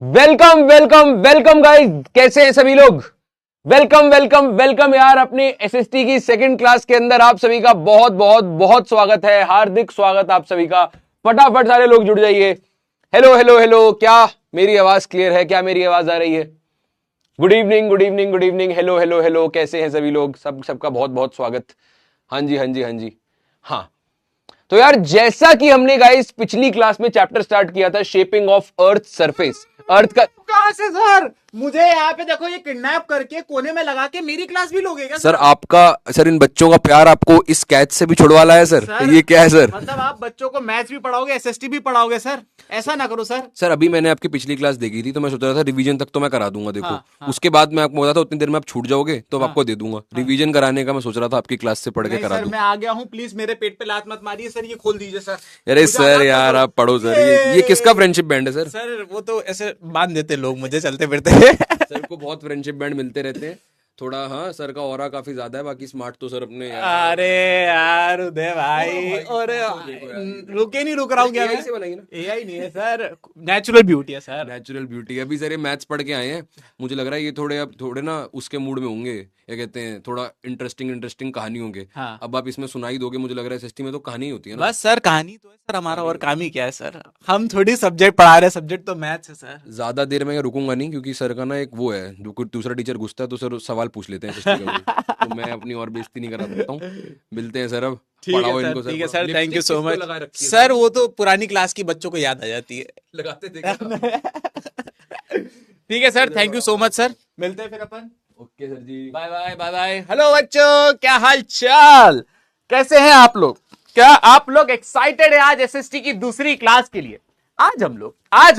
Welcome welcome welcome guys, कैसे हैं सभी लोग। वेलकम वेलकम वेलकम यार, अपनी एसएसटी की सेकंड क्लास के अंदर आप सभी का बहुत बहुत बहुत स्वागत है। हार्दिक स्वागत आप सभी का। फटाफट सारे लोग जुड़ जाइए। हेलो हेलो हेलो, क्या मेरी आवाज क्लियर है? क्या मेरी आवाज आ रही है? Good evening good evening good evening. Hello hello hello, कैसे हैं सभी लोग? सबका बहुत बहुत स्वागत। हाँ जी हाँ जी हाँ जी हाँ। तो यार, जैसा कि हमने गाइस पिछली क्लास में चैप्टर स्टार्ट किया था, शेपिंग ऑफ अर्थ सरफेस। अर्थ का कहां से सर? मुझे यहाँ पे देखो, ये किडनैप करके कोने में लगा के मेरी क्लास भी लोगे क्या सर आपका सर इन बच्चों का प्यार आपको इस कैच से भी छुड़वाला है सर। ये क्या है सर? मतलब आप बच्चों को मैथ्स भी पढ़ाओगे, एसएसटी भी पढ़ाओगे सर? ऐसा ना करो सर। सर अभी मैंने आपकी पिछली क्लास देखी थी तो मैं सोच रहा था रिवीजन तक तो मैं करा दूंगा। देखो हाँ। उसके बाद मैं आपको बोला था उतनी देर में आप छूट जाओगे तो हाँ। आपको दे दूंगा। रिवीजन कराने का मैं सोच रहा था आपकी क्लास से पढ़ के नहीं करा सर, दूं। मैं आ गया हूँ, प्लीज मेरे पेट पे लात मत मारिए सर। ये खोल दीजिए सर। अरे मुझे सर आजाद कर यार दो। आप पढ़ो सर। ये किसका फ्रेंडशिप बैंड है सर? सर वो तो ऐसे बांध देते लोग मुझे चलते फिरते। सर को बहुत फ्रेंडशिप बैंड मिलते रहते हैं थोड़ा। हाँ सर का ऑरा काफी ज्यादा है, बाकी स्मार्ट तो सर अपने अरे यार उदय भाई, और रुके नहीं, रुक रहा हूँ क्या AI मैं? से बनाई ना? एआई नहीं है सर, नेचुरल ब्यूटी है सर। Natural beauty. अभी सर ये मैथ्स पढ़ के आए हैं, मुझे लग रहा है ये थोड़े ना उसके मूड में होंगे, क्या कहते हैं, थोड़ा इंटरेस्टिंग कहानी होंगे। हाँ। अब आप इसमें सुनाई दोगे, मुझे लग रहा है एसएसटी में तो कहानी ही होती है ना। बस सर कहानी तो है सर, हमारा और काम ही क्या है सर? हम थोड़ी सब्जेक्ट पढ़ा रहे हैं, सब्जेक्ट तो मैथ्स है सर। ज्यादा देर में रुकूंगा नहीं, क्योंकि सर का ना एक वो है, जो कोई दूसरा टीचर घुसता है तो सर सवाल पूछ लेते हैं एसएसटी का भी। तो मैं अपनी और बेइज्जती नहीं करा सकता हूँ। मिलते हैं सर अब। पढ़ाओ इनको ठीक है पढ़ाओ। Sir, thank you lipstick so किसको मच लगा रखी है सर। वो तो पुरानी क्लास की बच्चों को याद आ जाती है। लगाते थे क्या? ठीक है sir, thank you so much sir. मिलते हैं फिर अपन। Okay sir ji. Bye bye bye bye. Hello बच्चों, क्या हाल चाल? कैसे हैं आप लोग? क्या आप लोग एक्साइटेड है आज एसएसटी की दूसरी क्लास के लिए? आज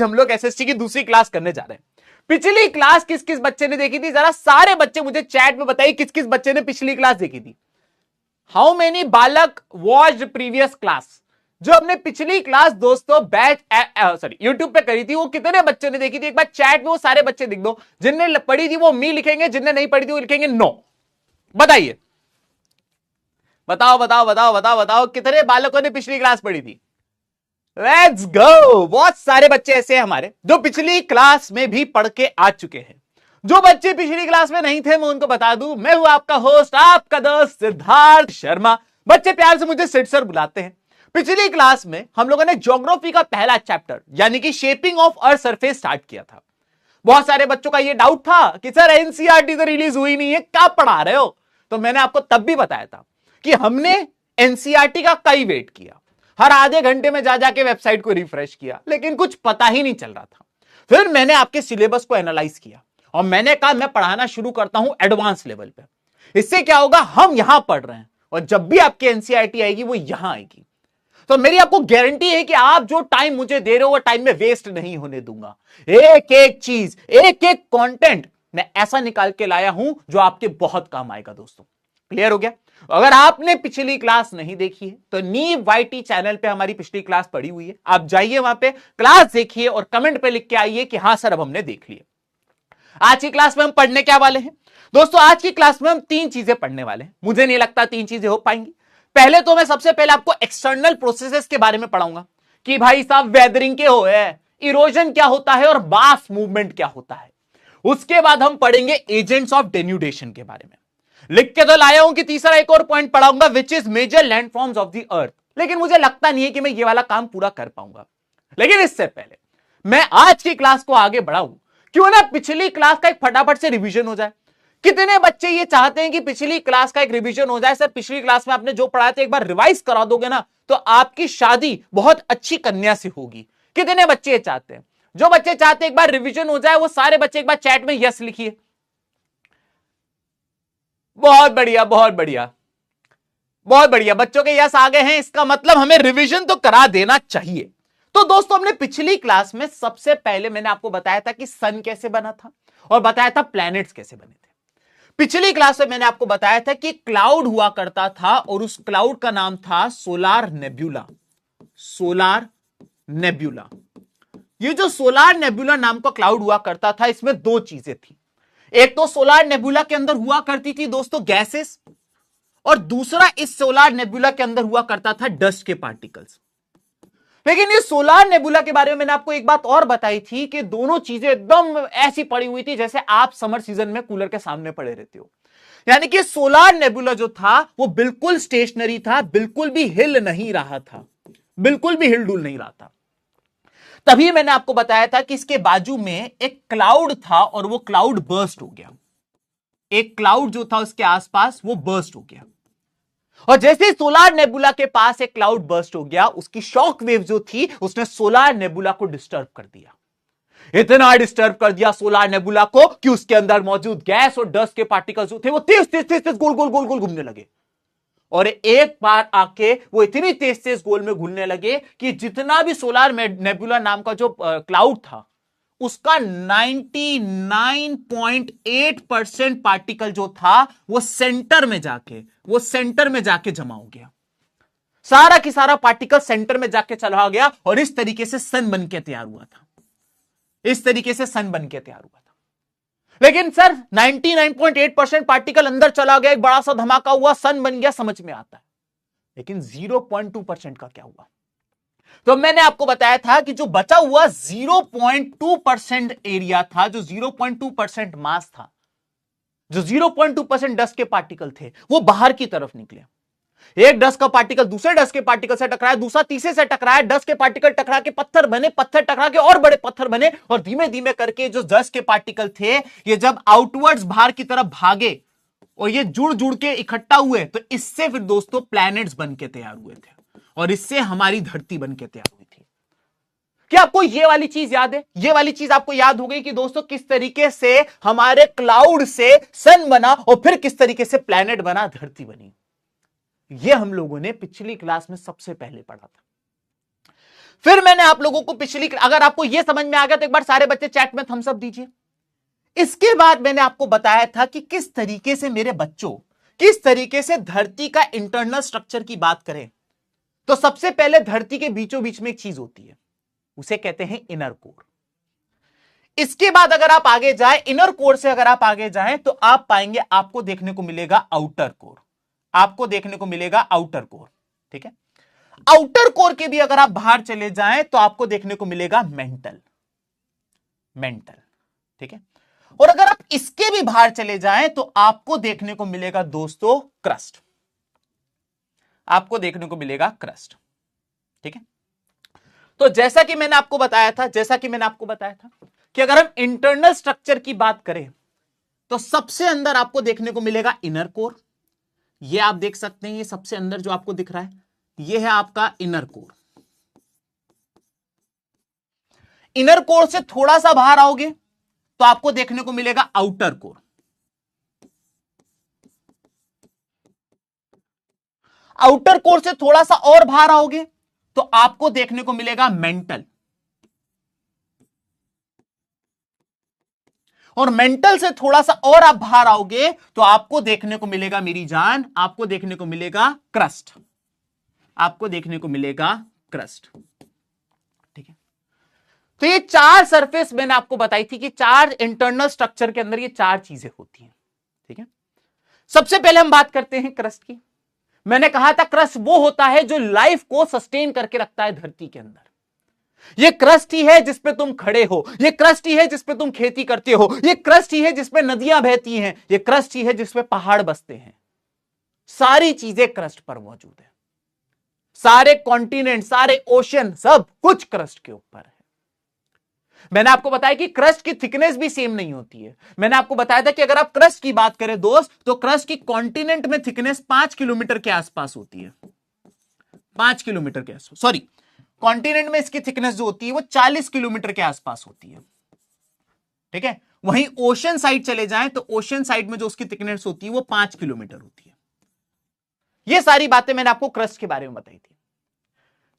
हम लोग एसएसटी की दूसरी क्लास करने जा रहे हैं। पिछली क्लास किस किस बच्चे ने देखी थी? जरा सारे बच्चे मुझे चैट में बताइए, किस किस बच्चे ने पिछली क्लास देखी थी। हाउ मेनी बालक वॉच्ड प्रीवियस क्लास? जो हमने पिछली क्लास दोस्तों बैच यूट्यूब पे करी थी, वो कितने बच्चों ने देखी थी? एक बार चैट में वो सारे बच्चे लिख दो। जिनने पढ़ी थी वो मी लिखेंगे, जिनने नहीं पढ़ी थी वो लिखेंगे नो। बताइए, बताओ बताओ बताओ बताओ बताओ, कितने बालकों ने पिछली क्लास पढ़ी थी? Let's go. बहुत सारे बच्चे ऐसे हैं हमारे जो पिछली क्लास में भी पढ़ के आ चुके हैं। जो बच्चे पिछली क्लास में नहीं थे, मैं उनको बता दूं, मैं हूं आपका होस्ट, आपका दोस्त सिद्धार्थ शर्मा। बच्चे प्यार से मुझे सिड सर बुलाते हैं। पिछली क्लास में हम लोगों ने ज्योग्राफी का पहला चैप्टर यानी कि shaping of earth surface start किया था। बहुत सारे बच्चों का यह डाउट था कि सर एनसीईआरटी तो रिलीज हुई नहीं है, क्या पढ़ा रहे हो? तो मैंने आपको तब भी बताया था कि हमने एनसीईआरटी का कई वेट किया, हर आधे घंटे में जा जाके वेबसाइट को रिफ्रेश किया, लेकिन कुछ पता ही नहीं चल रहा था। फिर मैंने आपके सिलेबस को एनालाइज किया और मैंने कहा मैं पढ़ाना शुरू करता हूं एडवांस लेवल पे। इससे क्या होगा, हम यहां पढ़ रहे हैं और जब भी आपकी एनसीईआरटी आएगी वो यहां आएगी। तो मेरी आपको गारंटी है कि आप जो टाइम मुझे दे रहे हो वो टाइम में वेस्ट नहीं होने दूंगा। एक एक चीज, एक एक कंटेंट मैं ऐसा निकाल के लाया हूं जो आपके बहुत काम आएगा दोस्तों। क्लियर हो गया? अगर आपने पिछली क्लास नहीं देखी है तो नीव वाईटी चैनल पे हमारी पिछली क्लास पड़ी हुई है, आप जाइए वहां पे क्लास देखिए और कमेंट पे लिख के आइए कि हां सर अब हमने देख लिया। आज की क्लास में हम पढ़ने क्या वाले हैं दोस्तों? आज की क्लास में हम 3 चीजें पढ़ने वाले हैं। मुझे नहीं लगता 3 चीजें हो पाएंगी। पहले तो मैं सबसे पहले आपको एक्सटर्नल प्रोसेसेस के बारे में पढ़ाऊंगा कि भाई साहब वेदरिंग क्या हो है, इरोजन क्या होता है और मास मूवमेंट क्या होता है। उसके बाद हम पढ़ेंगे एजेंट्स ऑफ डेन्यूडेशन के बारे में। लिख के तो लाया हूं कि तीसरा एक और पॉइंट पढ़ाऊंगा which is major landforms of the earth, लेकिन मुझे लगता नहीं है कि मैं ये वाला काम पूरा कर पाऊंगा। लेकिन इससे पहले मैं आज की क्लास को आगे बढ़ाऊं, क्यों ना पिछली क्लास का एक फटाफट से रिवीजन हो जाए। कितने बच्चे ये चाहते हैं कि पिछली क्लास का एक रिवीजन हो जाए? सर पिछली क्लास में आपने जो पढ़ाया था एक बार रिवाइज करा दोगे ना तो आपकी शादी बहुत अच्छी कन्या से होगी। कितने बच्चे ये चाहते हैं? जो बच्चे चाहते हैं एक बार रिवीजन हो जाए वो सारे बच्चे एक बार चैट में यस लिखिए। बहुत बढ़िया बहुत बढ़िया बहुत बढ़िया, बच्चों के यस आ गए हैं, इसका मतलब हमें रिवीजन तो करा देना चाहिए। तो दोस्तों हमने पिछली क्लास में सबसे पहले मैंने आपको बताया था कि सन कैसे बना था और बताया था प्लैनेट्स कैसे बने थे। पिछली क्लास में मैंने आपको बताया था कि क्लाउड हुआ करता था और उस क्लाउड का नाम था सोलार नेब्यूला। सोलार नेब्यूला, ये जो सोलार नेब्यूला नाम का क्लाउड हुआ करता था, इसमें 2 चीजें थी। एक तो सोलार नेब्यूला के अंदर हुआ करती थी दोस्तों गैसेस, और दूसरा इस सोलार नेब्यूला के अंदर हुआ करता था डस्ट के पार्टिकल्स। लेकिन ये सोलार नेबुला के बारे में मैंने आपको एक बात और बताई थी कि दोनों चीजें एकदम ऐसी पड़ी हुई थी जैसे आप समर सीजन में कूलर के सामने पड़े रहते हो। यानी कि सोलार नेबुला जो था वो बिल्कुल स्टेशनरी था, बिल्कुल भी हिल नहीं रहा था, बिल्कुल भी हिल डुल नहीं रहा था। तभी मैंने आपको बताया था कि इसके बाजू में एक क्लाउड था और वो क्लाउड बर्स्ट हो गया। एक क्लाउड जो था उसके आसपास वो बर्स्ट हो गया, और जैसे ही सोलार नेबुला के पास एक क्लाउड बर्स्ट हो गया, उसकी शॉक वेव जो थी उसने सोलार नेबुला को डिस्टर्ब कर दिया। इतना डिस्टर्ब कर दिया सोलार नेबुला को कि उसके अंदर मौजूद गैस और डस्ट के पार्टिकल्स जो थे वो तेज तेज तेज तेज गोल गोल गोल गोल घूमने लगे। और एक बार आके वो इतनी तेज तेज गोल में घूमने लगे कि जितना भी सोलार नेबुला नाम का जो क्लाउड था उसका 99.8% पार्टिकल जो था वो सेंटर में जाके जमा हो गया। सारा की सारा पार्टिकल सेंटर में जाके चला गया और इस तरीके से सन बन के तैयार हुआ था। लेकिन सर 99.8% पार्टिकल अंदर चला गया, एक बड़ा सा धमाका हुआ, सन बन गया, समझ में आता है। लेकिन 0.2% का क्या हुआ? तो मैंने आपको बताया था कि जो बचा हुआ 0.2% एरिया था, जो 0.2% मास था, जो 0.2% डस्ट के पार्टिकल थे, वो बाहर की तरफ निकले। एक डस्ट का पार्टिकल दूसरे डस्ट के पार्टिकल से टकराया, दूसरा तीसरे से टकराया, डस्ट के पार्टिकल टकरा के पत्थर बने, पत्थर टकरा के और बड़े पत्थर बने, और धीमे धीमे करके जो डस्ट के पार्टिकल थे ये जब आउटवर्ड्स बाहर की तरफ भागे और ये जुड़ जुड़ के इकट्ठा हुए, तो इससे फिर दोस्तों प्लैनेट्स बन के तैयार हुए थे, और इससे हमारी धरती बन के तैयार हुई थी। क्या आपको ये वाली चीज याद है? ये वाली चीज आपको याद हो गई कि दोस्तों किस तरीके से हमारे क्लाउड से सन बना और फिर किस तरीके से प्लैनेट बना, धरती बनी। ये हम लोगों ने पिछली क्लास में सबसे पहले पढ़ा था। फिर मैंने आप लोगों को अगर आपको यह समझ में आ गया तो एक बार सारे बच्चे चैट में थम्स अप दीजिए। इसके बाद मैंने आपको बताया था कि किस तरीके से मेरे बच्चों, किस तरीके से धरती का इंटरनल स्ट्रक्चर की बात करें तो सबसे पहले धरती के बीचों बीच में एक चीज होती है, उसे कहते हैं इनर कोर। इसके बाद अगर आप आगे जाएं, इनर कोर से अगर आप आगे जाएं तो आप पाएंगे, आपको देखने को मिलेगा आउटर कोर, आपको देखने को मिलेगा आउटर कोर। ठीक है, आउटर कोर के भी अगर आप बाहर चले जाएं तो आपको देखने को मिलेगा मेंटल। ठीक है, और अगर आप इसके भी बाहर चले जाएं तो आपको देखने को मिलेगा दोस्तों क्रस्ट, आपको देखने को मिलेगा क्रस्ट। ठीक है, तो जैसा कि मैंने आपको बताया था कि अगर हम इंटरनल स्ट्रक्चर की बात करें तो सबसे अंदर आपको देखने को मिलेगा इनर कोर। ये आप देख सकते हैं, ये सबसे अंदर जो आपको दिख रहा है ये है आपका इनर कोर। इनर कोर से थोड़ा सा बाहर आओगे तो आपको देखने को मिलेगा आउटर कोर। आउटर कोर से थोड़ा सा और बाहर आओगे तो आपको देखने को मिलेगा मेंटल, और मेंटल से थोड़ा सा और आप बाहर आओगे तो आपको देखने को मिलेगा मेरी जान, आपको देखने को मिलेगा क्रस्ट, आपको देखने को मिलेगा क्रस्ट। ठीक है, तो ये चार सरफेस मैंने आपको बताई थी कि चार इंटरनल स्ट्रक्चर के अंदर ये चार चीजें होती हैं। ठीक है, सबसे पहले हम बात करते हैं क्रस्ट की। मैंने कहा था क्रस्ट वो होता है जो लाइफ को सस्टेन करके रखता है धरती के अंदर। ये क्रस्ट ही है जिसपे तुम खड़े हो, ये क्रस्ट ही है जिसपे तुम खेती करते हो, ये क्रस्ट ही है जिसपे नदियां बहती हैं, ये क्रस्ट ही है जिसपे पहाड़ बसते हैं। सारी चीजें क्रस्ट पर मौजूद है, सारे कॉन्टिनेंट, सारे ओशन, सब कुछ क्रस्ट के ऊपर है। मैंने आपको बताया कि क्रस्ट की थिकनेस भी सेम नहीं होती है। मैंने आपको बताया था कि अगर आप क्रस्ट की बात करें दोस्त तो क्रस्ट की कॉन्टिनेंट में थिकनेस 5 किलोमीटर के आसपास होती है, 5 किलोमीटर के आसपास, सॉरी कॉन्टिनेंट में इसकी थिकनेस जो होती है वो 40 किलोमीटर के आसपास होती है। ठीक है, वहीं ओशन साइड चले जाएं तो ओशन साइड में जो उसकी थिकनेस होती है वो 5 किलोमीटर होती है। ये सारी बातें मैंने आपको क्रस्ट के बारे में बताई थी।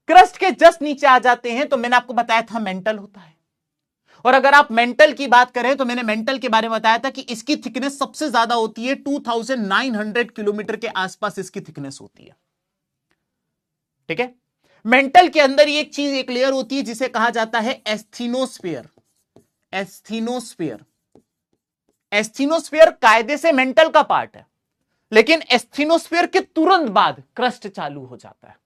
क्रस्ट के जस्ट नीचे आ जाते हैं तो मैंने आपको बताया था मेंटल होता है, और अगर आप मेंटल की बात करें तो मैंने मेंटल के बारे में बताया था कि इसकी थिकनेस सबसे ज्यादा होती है, 2900 किलोमीटर के आसपास इसकी थिकनेस होती है। ठीक है, मेंटल के अंदर एक चीज एक लेयर होती है जिसे कहा जाता है एस्थीनोस्फीयर। एस्थीनोस्फीयर कायदे से मेंटल का पार्ट है, लेकिन एस्थीनोस्फीयर के तुरंत बाद क्रस्ट चालू हो जाता है।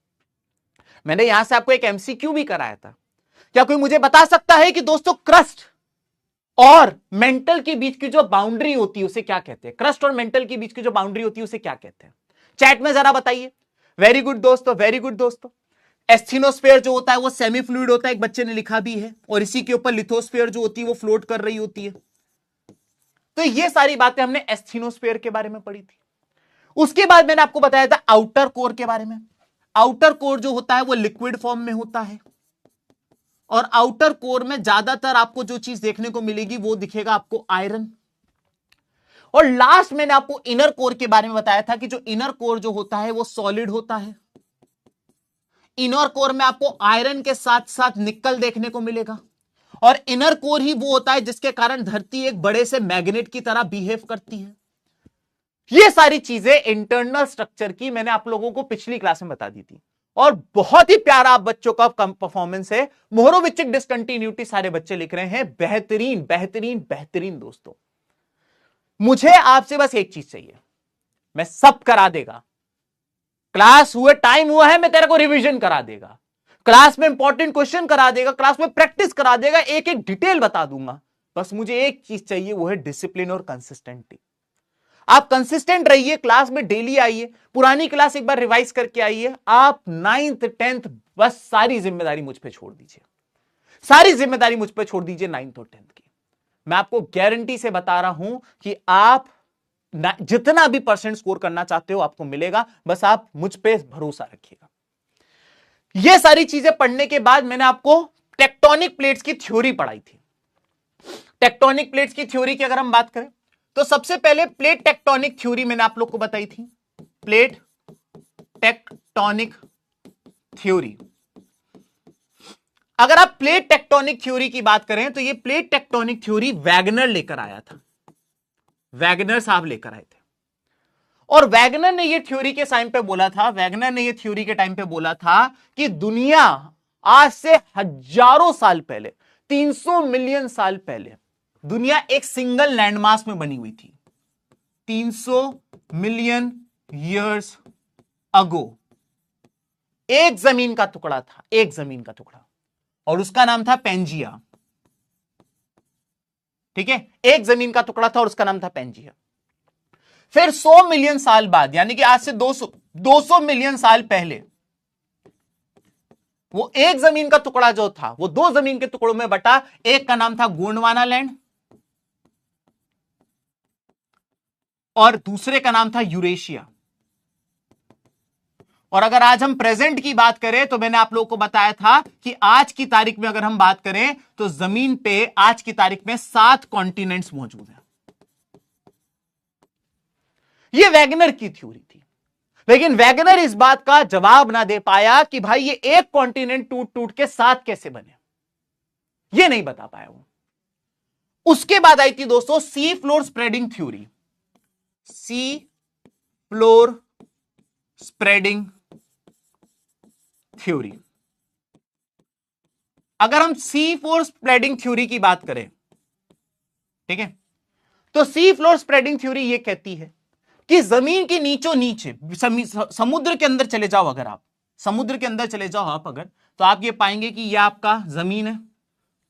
मैंने यहां से आपको एक एमसीक्यू भी कराया था। क्या कोई मुझे बता सकता है कि दोस्तों क्रस्ट और मेंटल के बीच की जो बाउंड्री होती है उसे क्या कहते हैं? क्रस्ट और मेंटल के बीच की जो बाउंड्री होती है उसे क्या कहते हैं? चैट में जरा बताइए। वेरी गुड दोस्तों, वेरी गुड दोस्तों। एस्थीनोस्फेयर जो होता है वो सेमी फ्लूइड होता है, एक बच्चे ने लिखा भी है, और इसी के ऊपर लिथोस्फेयर जो होती है वो फ्लोट कर रही होती है। तो ये सारी बातें हमने एस्थीनोस्फेयर के बारे में पढ़ी थी। उसके बाद मैंने आपको बताया था आउटर कोर के बारे में। आउटर कोर जो होता है वो लिक्विड फॉर्म में होता है, और आउटर कोर में ज्यादातर आपको जो चीज देखने को मिलेगी वो दिखेगा आपको आयरन। और लास्ट मैंने आपको इनर कोर के बारे में बताया था कि जो इनर कोर जो होता है वो सॉलिड होता है। इनर कोर में आपको आयरन के साथ साथ निकल देखने को मिलेगा, और इनर कोर ही वो होता है जिसके कारण धरती एक बड़े से मैग्नेट की तरह बिहेव करती है। ये सारी चीजें इंटरनल स्ट्रक्चर की मैंने आप लोगों को पिछली क्लास में बता दी थी, और बहुत ही प्यारा आप बच्चों का परफॉर्मेंस है। मोहरोविचिक डिसकंटिन्यूटी सारे बच्चे लिख रहे हैं, बेहतरीन बेहतरीन बेहतरीन। दोस्तों मुझे आपसे बस एक चीज चाहिए, मैं सब करा देगा, क्लास हुए टाइम हुआ है मैं तेरे को रिवीजन करा देगा, क्लास में इंपॉर्टेंट क्वेश्चन करा देगा, क्लास में प्रैक्टिस करा देगा, एक एक डिटेल बता दूंगा। बस मुझे एक चीज चाहिए, वो है डिसिप्लिन और कंसिस्टेंटी। आप कंसिस्टेंट रहिए, क्लास में डेली आइए, पुरानी क्लास एक बार रिवाइज करके आइए। आप 9th 10th बस सारी जिम्मेदारी मुझ पे छोड़ दीजिए, सारी जिम्मेदारी मुझ पे छोड़ दीजिए 9th और 10th की। मैं आपको गारंटी से बता रहा हूं कि आप जितना भी परसेंट स्कोर करना चाहते हो आपको मिलेगा, बस आप मुझ पे भरोसा रखिएगा। ये सारी चीजें पढ़ने के बाद मैंने आपको टेक्टोनिक प्लेट्स की थ्योरी पढ़ाई थी। टेक्टोनिक प्लेट्स की थ्योरी की अगर हम बात करें तो सबसे पहले प्लेट टेक्टोनिक थ्योरी मैंने आप लोग को बताई थी। प्लेट टेक्टोनिक थ्योरी, अगर आप प्लेट टेक्टोनिक थ्योरी की बात करें तो ये प्लेट टेक्टोनिक थ्योरी वैगनर लेकर आया था, वैगनर साहब लेकर आए थे। और वैगनर ने ये थ्योरी के टाइम पे बोला था, वैगनर ने ये थ्योरी के टाइम पे बोला था कि दुनिया आज से हजारों साल पहले, 300 मिलियन साल पहले, दुनिया एक सिंगल लैंडमास में बनी हुई थी। 300 मिलियन ईयर्स अगो एक जमीन का टुकड़ा था, एक जमीन का टुकड़ा, और उसका नाम था पेंजिया। ठीक है, एक जमीन का टुकड़ा था और उसका नाम था पेंजिया। फिर 100 मिलियन साल बाद, यानी कि आज से 200 मिलियन साल पहले, वो एक जमीन का टुकड़ा जो था वो दो जमीन के टुकड़ों में बटा। एक का नाम था गोंडवाना लैंड और दूसरे का नाम था यूरेशिया। और अगर आज हम प्रेजेंट की बात करें तो मैंने आप लोगों को बताया था कि आज की तारीख में अगर हम बात करें तो जमीन पे आज की तारीख में 7 कॉन्टिनेंट्स मौजूद हैं। यह वैगनर की थ्योरी थी, लेकिन वैगनर इस बात का जवाब ना दे पाया कि भाई ये एक कॉन्टिनेंट टूट टूट के 7 कैसे बने, ये नहीं बता पाया वो। उसके बाद आई थी दोस्तों sea floor spreading theory. Sea floor spreading theory, अगर हम सी फ्लोर स्प्रेडिंग थ्योरी की बात करें, ठीक है, तो सी फ्लोर स्प्रेडिंग थ्योरी यह कहती है कि जमीन के नीचों नीचे समुद्र के अंदर चले जाओ, अगर आप समुद्र के अंदर चले जाओ आप अगर, तो आप ये पाएंगे कि यह आपका जमीन है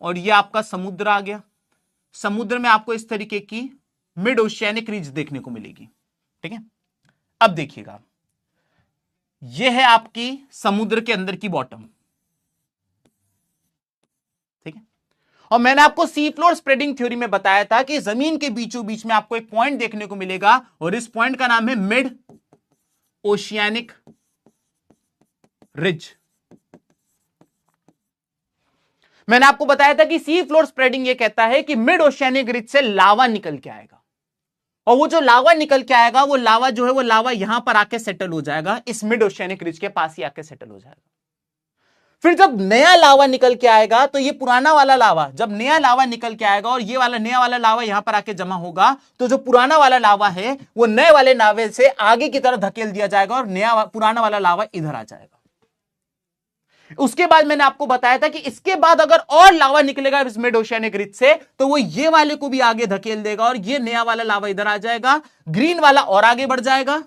और यह आपका समुद्र आ गया। समुद्र में आपको इस तरीके की मिड ओशियानिक रिज देखने को मिलेगी। ठीक है, अब देखिएगा, यह है आपकी समुद्र के अंदर की बॉटम। ठीक है, और मैंने आपको सी फ्लोर स्प्रेडिंग थ्योरी में बताया था कि जमीन के बीचों बीच में आपको एक पॉइंट देखने को मिलेगा और इस पॉइंट का नाम है मिड ओशियानिक रिज। मैंने आपको बताया था कि सी फ्लोर स्प्रेडिंग यह कहता है कि मिड ओशियानिक रिज से लावा निकल के आएगा, और वो जो लावा निकल के आएगा वो लावा जो है वो लावा यहां पर आके सेटल हो जाएगा, इस मिड ओशियानिक रिज के पास ही आके सेटल हो जाएगा। फिर जब नया लावा निकल के आएगा तो ये पुराना वाला लावा, जब नया लावा निकल के आएगा और ये वाला नया वाला लावा यहां पर आके जमा होगा, तो जो पुराना वाला लावा है वो नए वाले लावे से आगे की तरफ धकेल दिया जाएगा और पुराना वाला लावा इधर आ जाएगा। उसके बाद मैंने आपको बताया था कि इसके बाद अगर और लावा निकलेगा इस मिड ओशियानिक रिज से, तो वो ये वाले को भी आगे धकेल देगा और ये नया वाला लावा इधर आ जाएगा, ग्रीन वाला और आगे बढ़ जाएगा,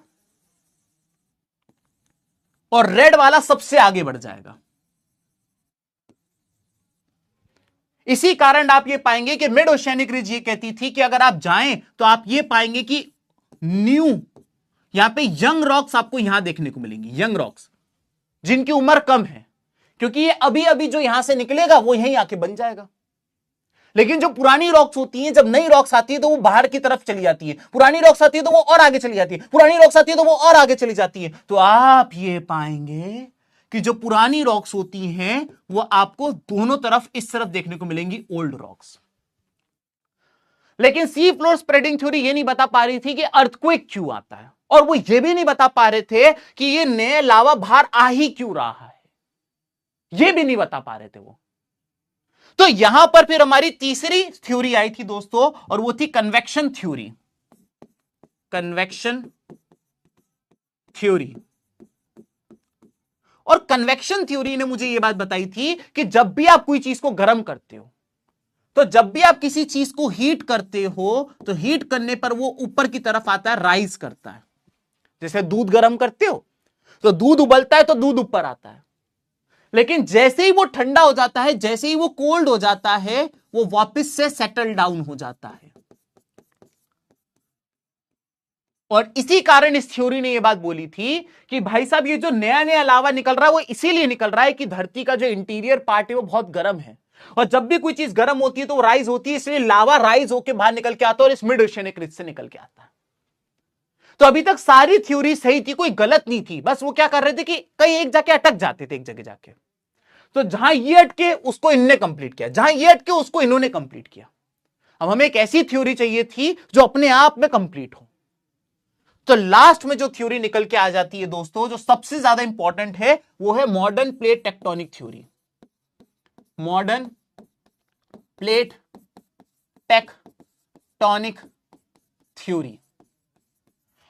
और रेड वाला सबसे आगे बढ़ जाएगा। इसी कारण आप ये पाएंगे कि मिड ओशियानिक रिज ये कहती थी कि अगर आप जाएं तो आप ये पाएंगे कि न्यू यहां पे यंग रॉक्स आपको यहां देखने को मिलेंगी, यंग रॉक्स जिनकी उम्र कम है, क्योंकि ये अभी अभी जो यहां से निकलेगा वो यहीं आके बन जाएगा। लेकिन जो पुरानी रॉक्स होती हैं, जब नई रॉक्स आती है तो वो बाहर की तरफ चली जाती है, पुरानी रॉक्स आती है तो वो और आगे चली जाती है, पुरानी रॉक्स आती है तो वो और आगे चली जाती है। तो आप ये पाएंगे कि जो पुरानी रॉक्स होती हैं वो आपको दोनों तरफ इस तरफ देखने को मिलेंगी, ओल्ड रॉक्स। लेकिन सी फ्लोर स्प्रेडिंग थ्योरी ये नहीं बता पा रही थी कि अर्थक्वेक क्यों आता है, और वो ये भी नहीं बता पा रहे थे कि ये नया लावा बाहर आ ही क्यों रहा है, ये भी नहीं बता पा रहे थे वो। तो यहां पर फिर हमारी तीसरी थ्योरी आई थी दोस्तों, और वो थी कन्वेक्शन थ्योरी। कन्वेक्शन थ्योरी, और कन्वेक्शन थ्योरी ने मुझे यह बात बताई थी कि जब भी आप कोई चीज को गर्म करते हो, तो जब भी आप किसी चीज को हीट करते हो तो हीट करने पर वो ऊपर की तरफ आता है, राइज करता है। जैसे दूध गर्म करते हो तो दूध उबलता है तो दूध ऊपर आता है, लेकिन जैसे ही वो ठंडा हो जाता है, जैसे ही वो कोल्ड हो जाता है, वो वापस से सेटल डाउन हो जाता है। और इसी कारण इस थ्योरी ने यह बात बोली थी कि भाई साहब ये जो नया नया लावा निकल रहा है वो इसीलिए निकल रहा है कि धरती का जो इंटीरियर पार्ट है वो बहुत गर्म है, और जब भी कोई चीज गर्म होती है तो वो राइज होती है, इसलिए लावा राइज होकर बाहर निकल के आता है और इस मिड ओशियनिक रिज से निकल के आता है। तो अभी तक सारी थ्योरी सही थी, कोई गलत नहीं थी, बस वो क्या कर रहे थे कि कहीं एक जाके अटक जाते थे, एक जगह जाके। तो जहां ये अटके उसको इनने कंप्लीट किया, जहां ये अटके उसको इन्होंने कंप्लीट किया। अब हमें एक ऐसी थ्योरी चाहिए थी जो अपने आप में कंप्लीट हो। तो लास्ट में जो थ्योरी निकल के आ जाती है दोस्तों, जो सबसे ज्यादा इंपॉर्टेंट है, वो है modern plate tectonic theory. Modern plate tectonic theory.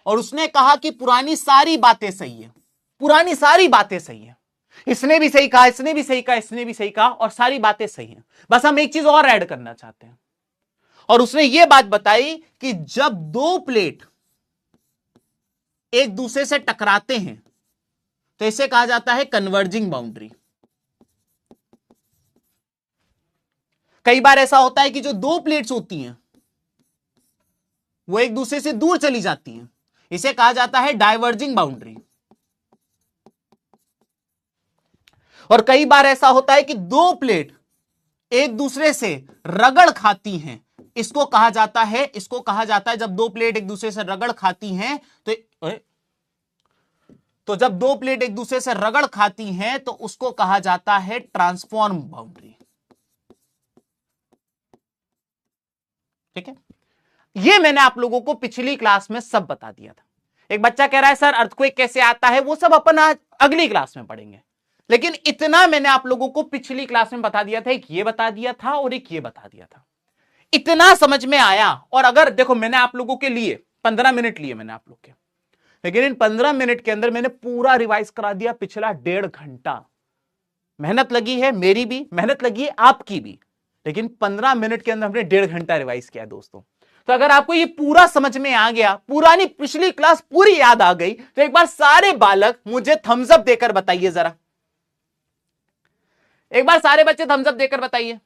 और उसने कहा कि पुरानी सारी बातें सही है, पुरानी सारी बातें सही है, इसने भी सही कहा, इसने भी सही कहा, इसने भी सही कहा, और सारी बातें सही हैं, बस हम एक चीज और ऐड करना चाहते हैं। और उसने यह बात बताई कि जब दो प्लेट एक दूसरे से टकराते हैं तो इसे कहा जाता है कन्वर्जिंग बाउंड्री। कई बार ऐसा होता है कि जो दो प्लेट्स होती हैं वो एक दूसरे से दूर चली जाती हैं, इसे कहा जाता है डाइवर्जिंग बाउंड्री। और कई बार ऐसा होता है कि दो प्लेट एक दूसरे से रगड़ खाती हैं, इसको कहा जाता है, इसको कहा जाता है, जब दो प्लेट एक दूसरे से रगड़ खाती हैं तो जब दो प्लेट एक दूसरे से रगड़ खाती हैं तो उसको कहा जाता है ट्रांसफॉर्म बाउंड्री। ठीक है, ये मैंने आप लोगों को पिछली क्लास में सब बता दिया था। एक बच्चा कह रहा है सर अर्थक्वेक कैसे आता है, वो सब अपन आज अगली क्लास में पढ़ेंगे, लेकिन इतना मैंने आप लोगों को पिछली क्लास में बता दिया था, एक ये बता दिया था और एक ये बता दिया था। इतना समझ में आया। और अगर देखो मैंने आप लोगों के लिए 15 मिनट लिए मैंने आप लोग के, लेकिन इन 15 मिनट के अंदर मैंने पूरा रिवाइज करा दिया पिछला 1.5 घंटा। मेहनत लगी है, मेरी भी मेहनत लगी है, आपकी भी, लेकिन 15 मिनट के अंदर हमने 1.5 घंटा रिवाइज किया दोस्तों। तो अगर आपको ये पूरा समझ में आ गया, पुरानी पिछली क्लास पूरी याद आ गई, तो एक बार सारे बालक मुझे थम्स अप देकर बताइए जरा, एक बार सारे बच्चे थम्स अप देकर बताइए।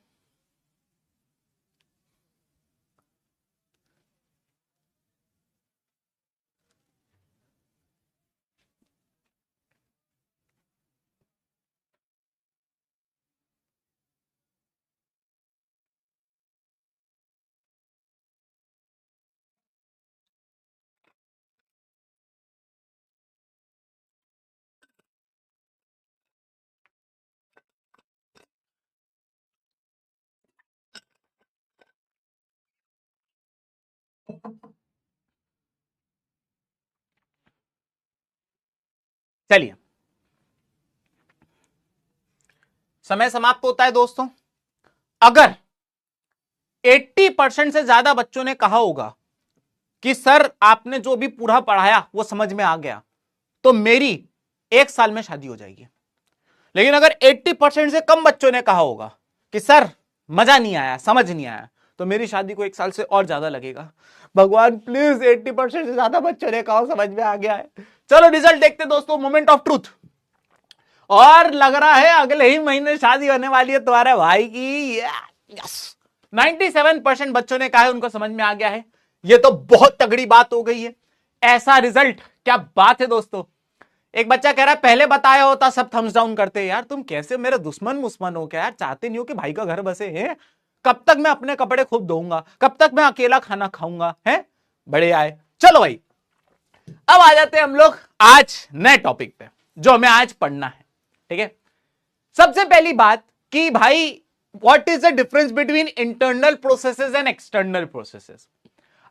चलिए, समय समाप्त होता है दोस्तों। अगर 80% से ज्यादा बच्चों ने कहा होगा कि सर आपने जो भी पूरा पढ़ाया वो समझ में आ गया, तो मेरी 1 साल में शादी हो जाएगी। लेकिन अगर 80% से कम बच्चों ने कहा होगा कि सर मजा नहीं आया, समझ नहीं आया, तो मेरी शादी को 1 साल से और ज्यादा लगेगा। भगवान प्लीज 80% से ज्यादा बच्चों ने कहा समझ में आ गया है। चलो रिजल्ट देखते दोस्तों, मोमेंट ऑफ ट्रूथ। और लग रहा है अगले ही महीने शादी होने वाली है तुम्हारे भाई की। यस, 97% बच्चों ने कहा है उनको समझ में आ गया है। ये तो बहुत तगड़ी बात हो गई है। ऐसा रिजल्ट, क्या बात है दोस्तों। एक बच्चा कह रहा है पहले बताया होता सब थम्स डाउन करते। यार तुम कैसे मेरे दुश्मन मुस्मन हो क्या यार, चाहते नहीं हो कि भाई का घर बसे है। कब तक मैं अपने कपड़े खुद धोऊंगा, कब तक मैं अकेला खाना खाऊंगा, है बड़े आए। चलो भाई, अब आ जाते हैं हम लोग आज नए टॉपिक पे जो हमें आज पढ़ना है। ठीक है, सबसे पहली बात कि भाई what is the difference between internal processes and external processes.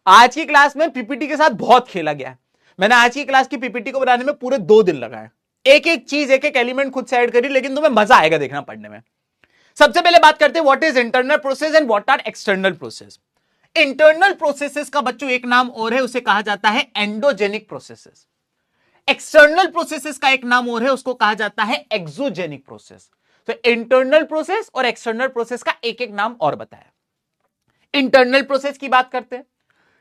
आज की क्लास में पीपीटी के साथ बहुत खेला गया है। मैंने आज की क्लास की पीपीटी को बनाने में पूरे 2 दिन लगाए। एक एक चीज, एक एक एलिमेंट खुद से ऐड करी, लेकिन तुम्हें मजा आएगा देखना पढ़ने में। सबसे पहले बात करते हैं what is internal process and what are external process. Internal processes का बच्चों एक नाम और है, उसे कहा जाता है एंडोजेनिक प्रोसेसेस। एक्सटर्नल प्रोसेसेस का एक नाम और है, उसको कहा जाता है एक्सोजेनिक प्रोसेस। तो इंटरनल प्रोसेस और एक्सटर्नल प्रोसेस का एक एक नाम और बताया। इंटरनल प्रोसेस की बात करते हैं।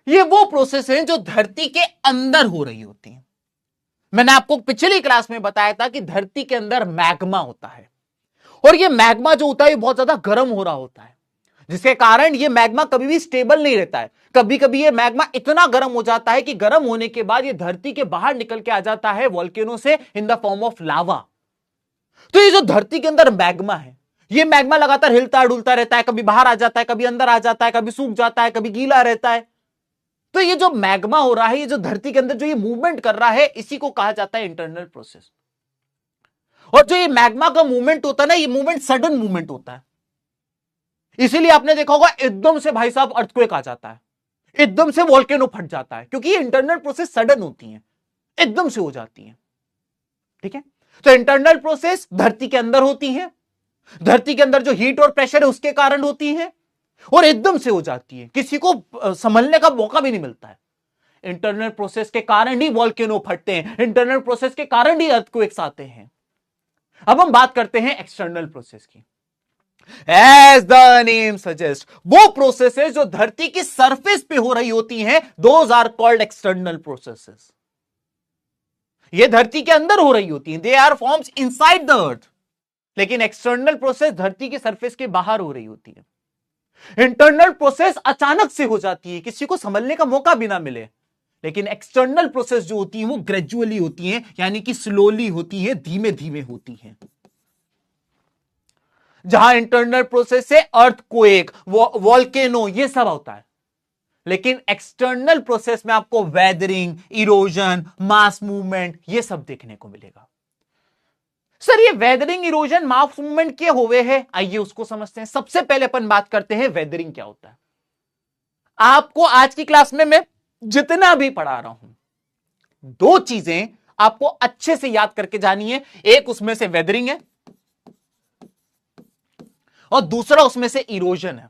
ये वो प्रोसेस है जो धरती के अंदर हो रही होती है। मैंने आपको पिछली क्लास में बताया था कि धरती के अंदर मैग्मा होता है, और ये मैग्मा जो होता है बहुत ज्यादा गर्म हो रहा होता है, जिसके कारण ये मैग्मा कभी भी स्टेबल नहीं रहता है। कभी कभी ये मैग्मा इतना गर्म हो जाता है कि गर्म होने के बाद ये धरती के बाहर निकल के आ जाता है वोल्केनो से in the form of lava. तो ये जो धरती के अंदर मैग्मा है, ये मैग्मा लगातार हिलता डुलता रहता है, कभी बाहर आ जाता है, कभी अंदर आ जाता है, कभी सूख जाता है, कभी गीला रहता है। तो ये जो मैग्मा हो रहा है, ये जो धरती के अंदर जो ये मूवमेंट कर रहा है, इसी को कहा जाता है इंटरनल प्रोसेस। और जो ये मैग्मा का मूवमेंट होता है ना, ये मूवमेंट सडन मूवमेंट होता है। इसीलिए आपने देखा होगा एकदम से भाई साहब अर्थक्वेक आ जाता है, एकदम से वोल्केनो फट जाता है, क्योंकि ये इंटरनल प्रोसेस सडन होती है, एकदम से हो जाती है। ठीक है, तो इंटरनल प्रोसेस धरती के अंदर होती है, धरती के अंदर जो हीट और प्रेशर है उसके कारण होती है, और एकदम से हो जाती है, किसी को संभलने का मौका भी नहीं मिलता है। इंटरनल प्रोसेस के कारण ही वोल्केनो फटते हैं, इंटरनल प्रोसेस के कारण ही अर्थक्वेक्स आते हैं। अब हम बात करते हैं एक्सटर्नल प्रोसेस की। एज द नेम सजेस्ट, वो प्रोसेसेस जो धरती की सरफेस पे हो रही होती हैं, those are called external processes. ये धरती के अंदर हो रही होती हैं, they are forms inside the earth. लेकिन एक्सटर्नल प्रोसेस धरती की सरफेस के बाहर हो रही होती है। इंटरनल प्रोसेस अचानक से हो जाती है, किसी को संभलने का मौका भी ना मिले। लेकिन एक्सटर्नल प्रोसेस जो होती है वो ग्रेजुअली होती है, यानी कि स्लोली होती है, धीमे धीमे होती है। जहां इंटरनल प्रोसेस से अर्थक्वेक, वोल्केनो, ये सब होता है। लेकिन एक्सटर्नल प्रोसेस में आपको वेदरिंग, इरोजन, मास मूवमेंट, ये सब देखने को मिलेगा। सर ये वेदरिंग, इरोजन, मास मूवमेंट क्या हुए हैं, आइए उसको समझते हैं। सबसे पहले अपन बात करते हैं वेदरिंग क्या होता है। आपको आज की क्लास में मैं जितना भी पढ़ा रहा हूं, 2 चीजें आपको अच्छे से याद करके जानी है। एक उसमें से वेदरिंग है और दूसरा उसमें से इरोजन है।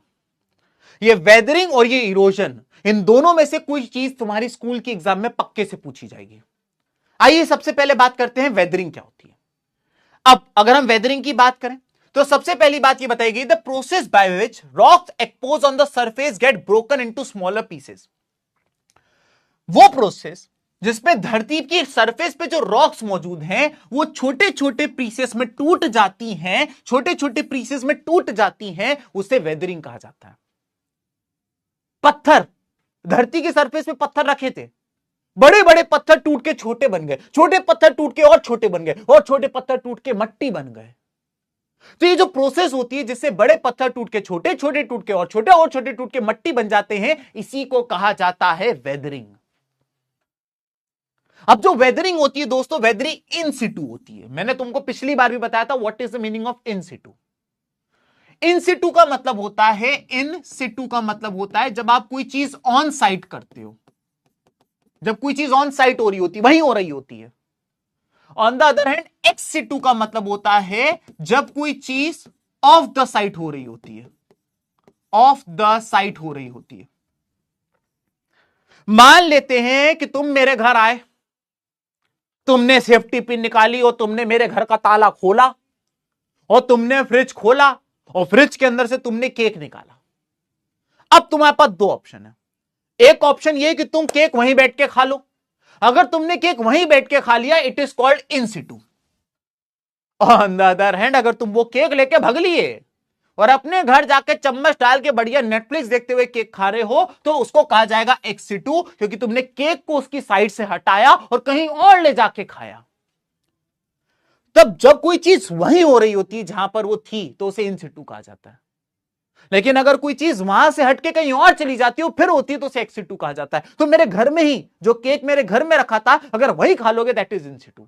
ये वेदरिंग और ये इरोजन, इन दोनों में से कोई चीज तुम्हारी स्कूल की एग्जाम में पक्के से पूछी जाएगी। आइए सबसे पहले बात करते हैं वेदरिंग क्या होती है। अब अगर हम वेदरिंग की बात करें तो सबसे पहली बात ये बताई गई, the process by which rocks expose on the surface get broken into smaller pieces. वो प्रोसेस जिसमें धरती की सरफेस पे जो रॉक्स मौजूद हैं वो छोटे छोटे पीसेस में टूट जाती हैं, छोटे छोटे पीसेस में टूट जाती हैं, उसे वेदरिंग कहा जाता है। पत्थर, धरती की सरफेस पे पत्थर रखे थे, बड़े बड़े पत्थर टूट के छोटे बन गए, छोटे पत्थर टूट के और छोटे बन गए, और छोटे पत्थर टूट के मट्टी बन गए। तो ये जो प्रोसेस होती है जिससे बड़े पत्थर टूट के छोटे, छोटे टूट के और छोटे टूट के मट्टी बन जाते हैं, इसी को कहा जाता है वेदरिंग। अब जो वेदरिंग होती है दोस्तों, वेदरिंग इन सिटू होती है। मैंने तुमको पिछली बार भी बताया था what is the meaning of इन सिटू। इन सिटू का मतलब होता है, इन सिटू का मतलब होता है जब आप कोई चीज ऑन साइट करते हो, जब कोई चीज ऑन साइट हो रही होती, वहीं हो रही होती है। On the other hand ex situ का मतलब होता है जब कोई चीज ऑफ द साइट हो रही होती है, ऑफ द साइट हो रही होती है। मान लेते हैं कि तुम मेरे घर आए, तुमने सेफ्टी पिन निकाली और तुमने मेरे घर का ताला खोला और तुमने फ्रिज खोला और फ्रिज के अंदर से तुमने केक निकाला। अब तुम्हारे पास 2 ऑप्शन है। एक ऑप्शन यह कि तुम केक वहीं बैठ के खा लो। अगर तुमने केक वहीं बैठ के खा लिया, it is called in Situ. On the other hand अगर तुम वो केक लेके भग लिए और अपने घर जाके चम्मच डाल के बढ़िया नेटफ्लिक्स देखते हुए केक खा रहे हो, तो उसको कहा जाएगा एक्सिटू, क्योंकि तुमने केक को उसकी साइड से हटाया और कहीं और ले जाके खाया। तब जब कोई चीज वहीं हो रही होती है जहां पर वो थी, तो उसे इन सिटू कहा जाता है। लेकिन अगर कोई चीज वहां से हटके कहीं और चली जाती है फिर होती है, तो उसे एक्स सिटू कहा जाता है। तो मेरे घर में ही जो केक मेरे घर में रखा था, अगर वही खा लोगे दैट इज इन सिटू,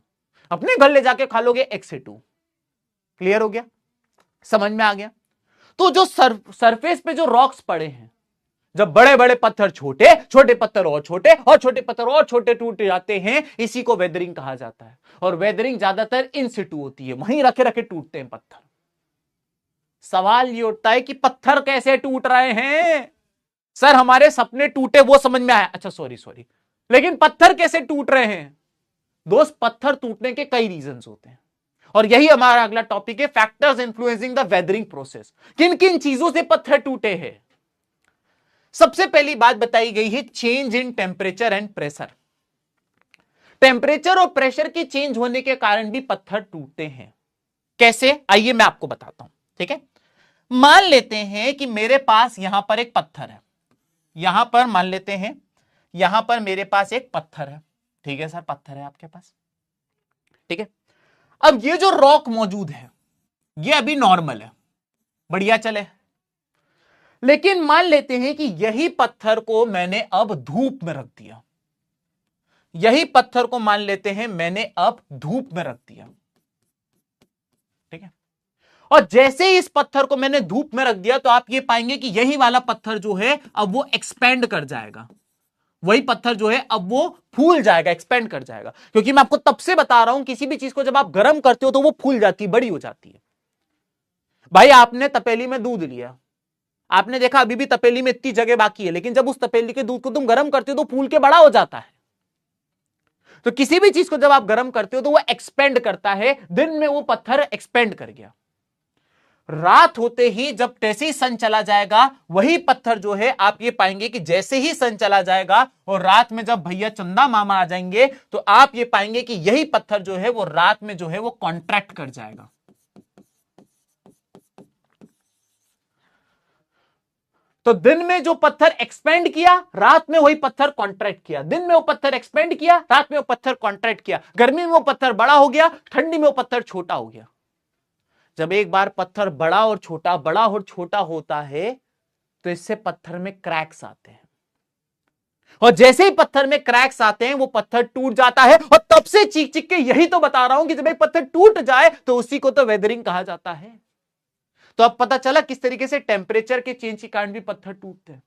अपने घर ले जाके खा लोगे एक्स सिटू। क्लियर हो गया? समझ में आ गया? तो जो सरफेस पे जो रॉक्स पड़े हैं, जब बड़े बड़े पत्थर छोटे, छोटे पत्थर और छोटे, और छोटे पत्थर और छोटे टूट जाते हैं, इसी को वेदरिंग कहा जाता है। और वेदरिंग ज्यादातर इन सिटू होती है, वहीं रखे रखे टूटते हैं पत्थर। सवाल ये उठता है कि पत्थर कैसे टूट रहे हैं? सर हमारे सपने टूटे वो समझ में आया, अच्छा सॉरी, लेकिन पत्थर कैसे टूट रहे हैं? दोस्त, पत्थर टूटने के कई रीजंस होते हैं, और यही हमारा अगला टॉपिक है, factors influencing the weathering process. किन किन चीजों से पत्थर टूटे हैं? सबसे पहली बात बताई गई है change in temperature and pressure. Temperature और प्रेशर के चेंज होने के कारण भी पत्थर टूटते हैं। कैसे? आइए मैं आपको बताता हूं। ठीक है, मान लेते हैं कि मेरे पास यहां पर एक पत्थर है, यहां पर मान लेते हैं यहां पर मेरे पास एक पत्थर है। ठीक है सर, पत्थर है आपके पास। ठीक है, अब ये जो रॉक मौजूद है ये अभी नॉर्मल है, बढ़िया चले। लेकिन मान लेते हैं कि यही पत्थर को मैंने अब धूप में रख दिया, यही पत्थर को मान लेते हैं मैंने अब धूप में रख दिया। ठीक है, और जैसे ही इस पत्थर को मैंने धूप में रख दिया, तो आप ये पाएंगे कि यही वाला पत्थर जो है अब वो एक्सपेंड कर जाएगा, वही पत्थर जो है अब वो फूल जाएगा, एक्सपेंड कर जाएगा। क्योंकि मैं आपको तब से बता रहा हूं, किसी भी चीज को जब आप गर्म करते हो तो वो फूल जाती है, बड़ी हो जाती है। भाई आपने तपेली में दूध लिया, आपने देखा अभी भी तपेली में इतनी जगह बाकी है, लेकिन जब उस तपेली के दूध को तुम गर्म करते हो तो फूल के बड़ा हो जाता है। तो किसी भी चीज को जब आप गर्म करते हो तो वो एक्सपेंड करता है। दिन में वो पत्थर एक्सपेंड कर गया, रात होते ही जब जैसे ही सन चला जाएगा, वही पत्थर जो है आप ये पाएंगे कि जैसे ही सन चला जाएगा और रात में जब भैया चंदा मामा आ जाएंगे, तो आप ये पाएंगे कि यही पत्थर जो है वो रात में जो है वो कॉन्ट्रैक्ट कर जाएगा। तो दिन में जो पत्थर एक्सपेंड किया, रात में वही पत्थर कॉन्ट्रैक्ट किया। दिन में वो पत्थर एक्सपेंड किया, रात में वो पत्थर कॉन्ट्रैक्ट किया। गर्मी में वो पत्थर बड़ा हो गया, ठंडी में वो पत्थर छोटा हो गया। जब एक बार पत्थर बड़ा और छोटा होता है, तो इससे पत्थर में क्रैक्स आते हैं, और जैसे ही पत्थर में क्रैक्स आते हैं वो पत्थर टूट जाता है। और तब से चीख चीख के यही तो बता रहा हूं कि जब एक पत्थर टूट जाए तो उसी को तो वेदरिंग कहा जाता है। तो अब पता चला किस तरीके से टेम्परेचर के चेंज के कारण भी पत्थर टूटते हैं।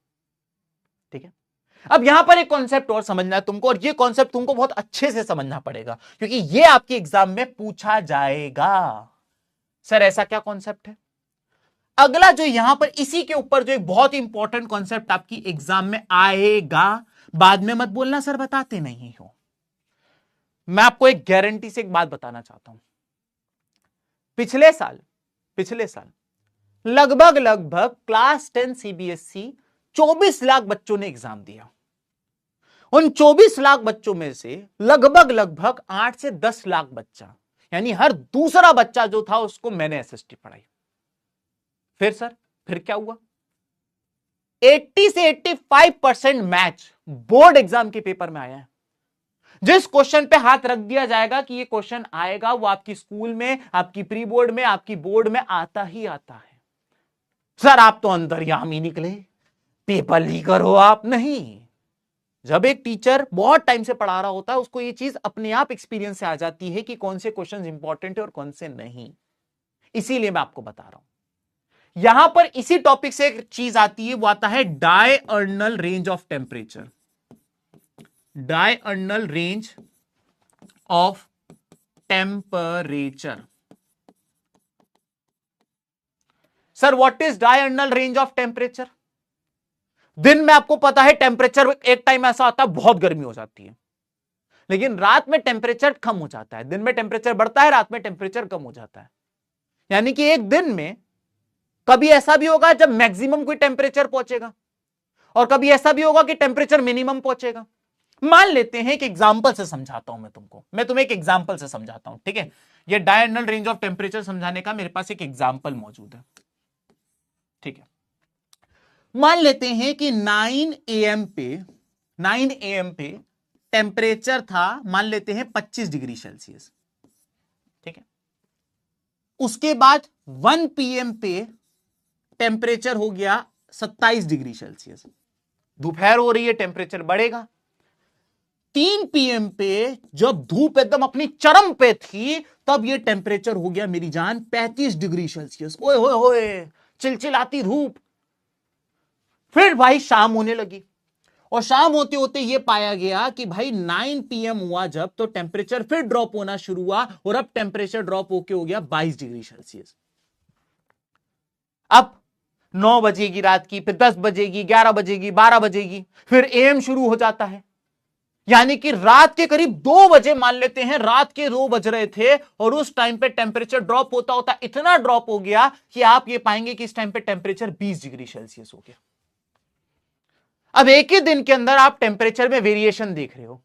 ठीक है, अब यहां पर एक कॉन्सेप्ट और समझना है तुमको, और ये कॉन्सेप्ट तुमको बहुत अच्छे से समझना पड़ेगा, क्योंकि ये आपके एग्जाम में पूछा जाएगा। सर ऐसा क्या कॉन्सेप्ट है? अगला जो यहां पर इसी के ऊपर जो एक बहुत इंपॉर्टेंट कॉन्सेप्ट आपकी एग्जाम में आएगा, बाद में मत बोलना सर बताते नहीं हो। मैं आपको एक गारंटी से एक बात बताना चाहता हूं। पिछले साल लगभग क्लास 10 सीबीएसई 24 लाख बच्चों ने एग्जाम दिया। उन 24 लाख बच्चों में से लगभग 8 से 10 लाख बच्चा, यानी हर दूसरा बच्चा जो था उसको मैंने एसएसटी पढ़ाई। फिर क्या हुआ? 80 से 85% मैच बोर्ड एग्जाम के पेपर में आया है। जिस क्वेश्चन पे हाथ रख दिया जाएगा कि ये क्वेश्चन आएगा, वो आपकी स्कूल में, आपकी प्री बोर्ड में, आपकी बोर्ड में आता ही आता है। सर आप तो अंतर्यामी निकले, पेपर लीकर हो आप। नहीं, जब एक टीचर बहुत टाइम से पढ़ा रहा होता है, उसको ये चीज अपने आप एक्सपीरियंस से आ जाती है कि कौन से क्वेश्चंस इंपॉर्टेंट है और कौन से नहीं। इसीलिए मैं आपको बता रहा हूं। यहां पर इसी टॉपिक से एक चीज आती है, वो आता है diurnal range of temperature. Diurnal range of temperature. Sir what is diurnal range of temperature? दिन में आपको पता है टेम्परेचर एक टाइम ऐसा आता है बहुत गर्मी हो जाती है, लेकिन रात में टेम्परेचर कम हो जाता है। दिन में टेम्परेचर बढ़ता है, रात में टेम्परेचर कम हो जाता है। यानी कि एक दिन में कभी ऐसा भी होगा जब मैक्सिमम कोई टेम्परेचर पहुंचेगा, और कभी ऐसा भी होगा कि टेम्परेचर मिनिमम पहुंचेगा। मान लेते हैं कि एग्जाम्पल से समझाता हूं मैं तुम्हें एक एग्जाम्पल से समझाता हूं, ठीक है। ये डायगोनल रेंज ऑफ टेम्परेचर समझाने का मेरे पास एक एग्जाम्पल मौजूद है, ठीक है। मान लेते हैं कि 9 AM पे टेम्परेचर था, मान लेते हैं 25 डिग्री सेल्सियस, ठीक है। उसके बाद 1 PM पे टेम्परेचर हो गया 27 डिग्री सेल्सियस, दोपहर हो रही है, टेम्परेचर बढ़ेगा। 3 PM पे जब धूप एकदम अपनी चरम पे थी, तब ये टेम्परेचर हो गया मेरी जान 35 डिग्री सेल्सियस। ओए होए होए, चिलचिलाती धूप। फिर भाई शाम होने लगी, और शाम होते होते ये पाया गया कि भाई 9 PM हुआ जब, तो टेम्परेचर फिर ड्रॉप होना शुरू हुआ, और अब टेम्परेचर ड्रॉप होके हो गया 22 डिग्री सेल्सियस। अब 9 बजेगी रात की, फिर 10 बजेगी, 11 बजेगी, 12 बजेगी, फिर AM शुरू हो जाता है। यानी कि रात के करीब 2 बजे, मान लेते हैं रात के 2 बज रहे थे, और उस टाइम पे टेम्परेचर ड्रॉप होता होता इतना ड्रॉप हो गया कि आप ये पाएंगे कि इस टाइम पे टेम्परेचर 20 डिग्री सेल्सियस हो गया। अब एक ही दिन के अंदर आप टेम्परेचर में वेरिएशन देख रहे हो,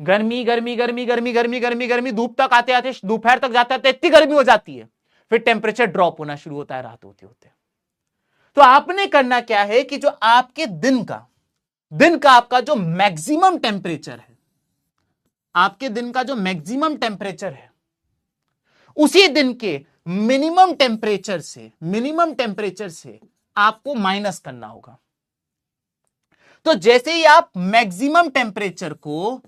गर्मी गर्मी गर्मी गर्मी गर्मी गर्मी गर्मी, धूप तक आते आते दोपहर तक जाते आते इतनी गर्मी हो जाती है, फिर टेम्परेचर ड्रॉप होना शुरू होता है रात होते होते। तो आपने करना क्या है कि जो आपके दिन का आपका जो मैक्सिमम टेम्परेचर है, आपके दिन का जो मैक्सिमम टेम्परेचर है, उसी दिन के मिनिमम टेम्परेचर से आपको माइनस करना होगा। तो जैसे ही आप मैक्सिमम टेम्परेचर को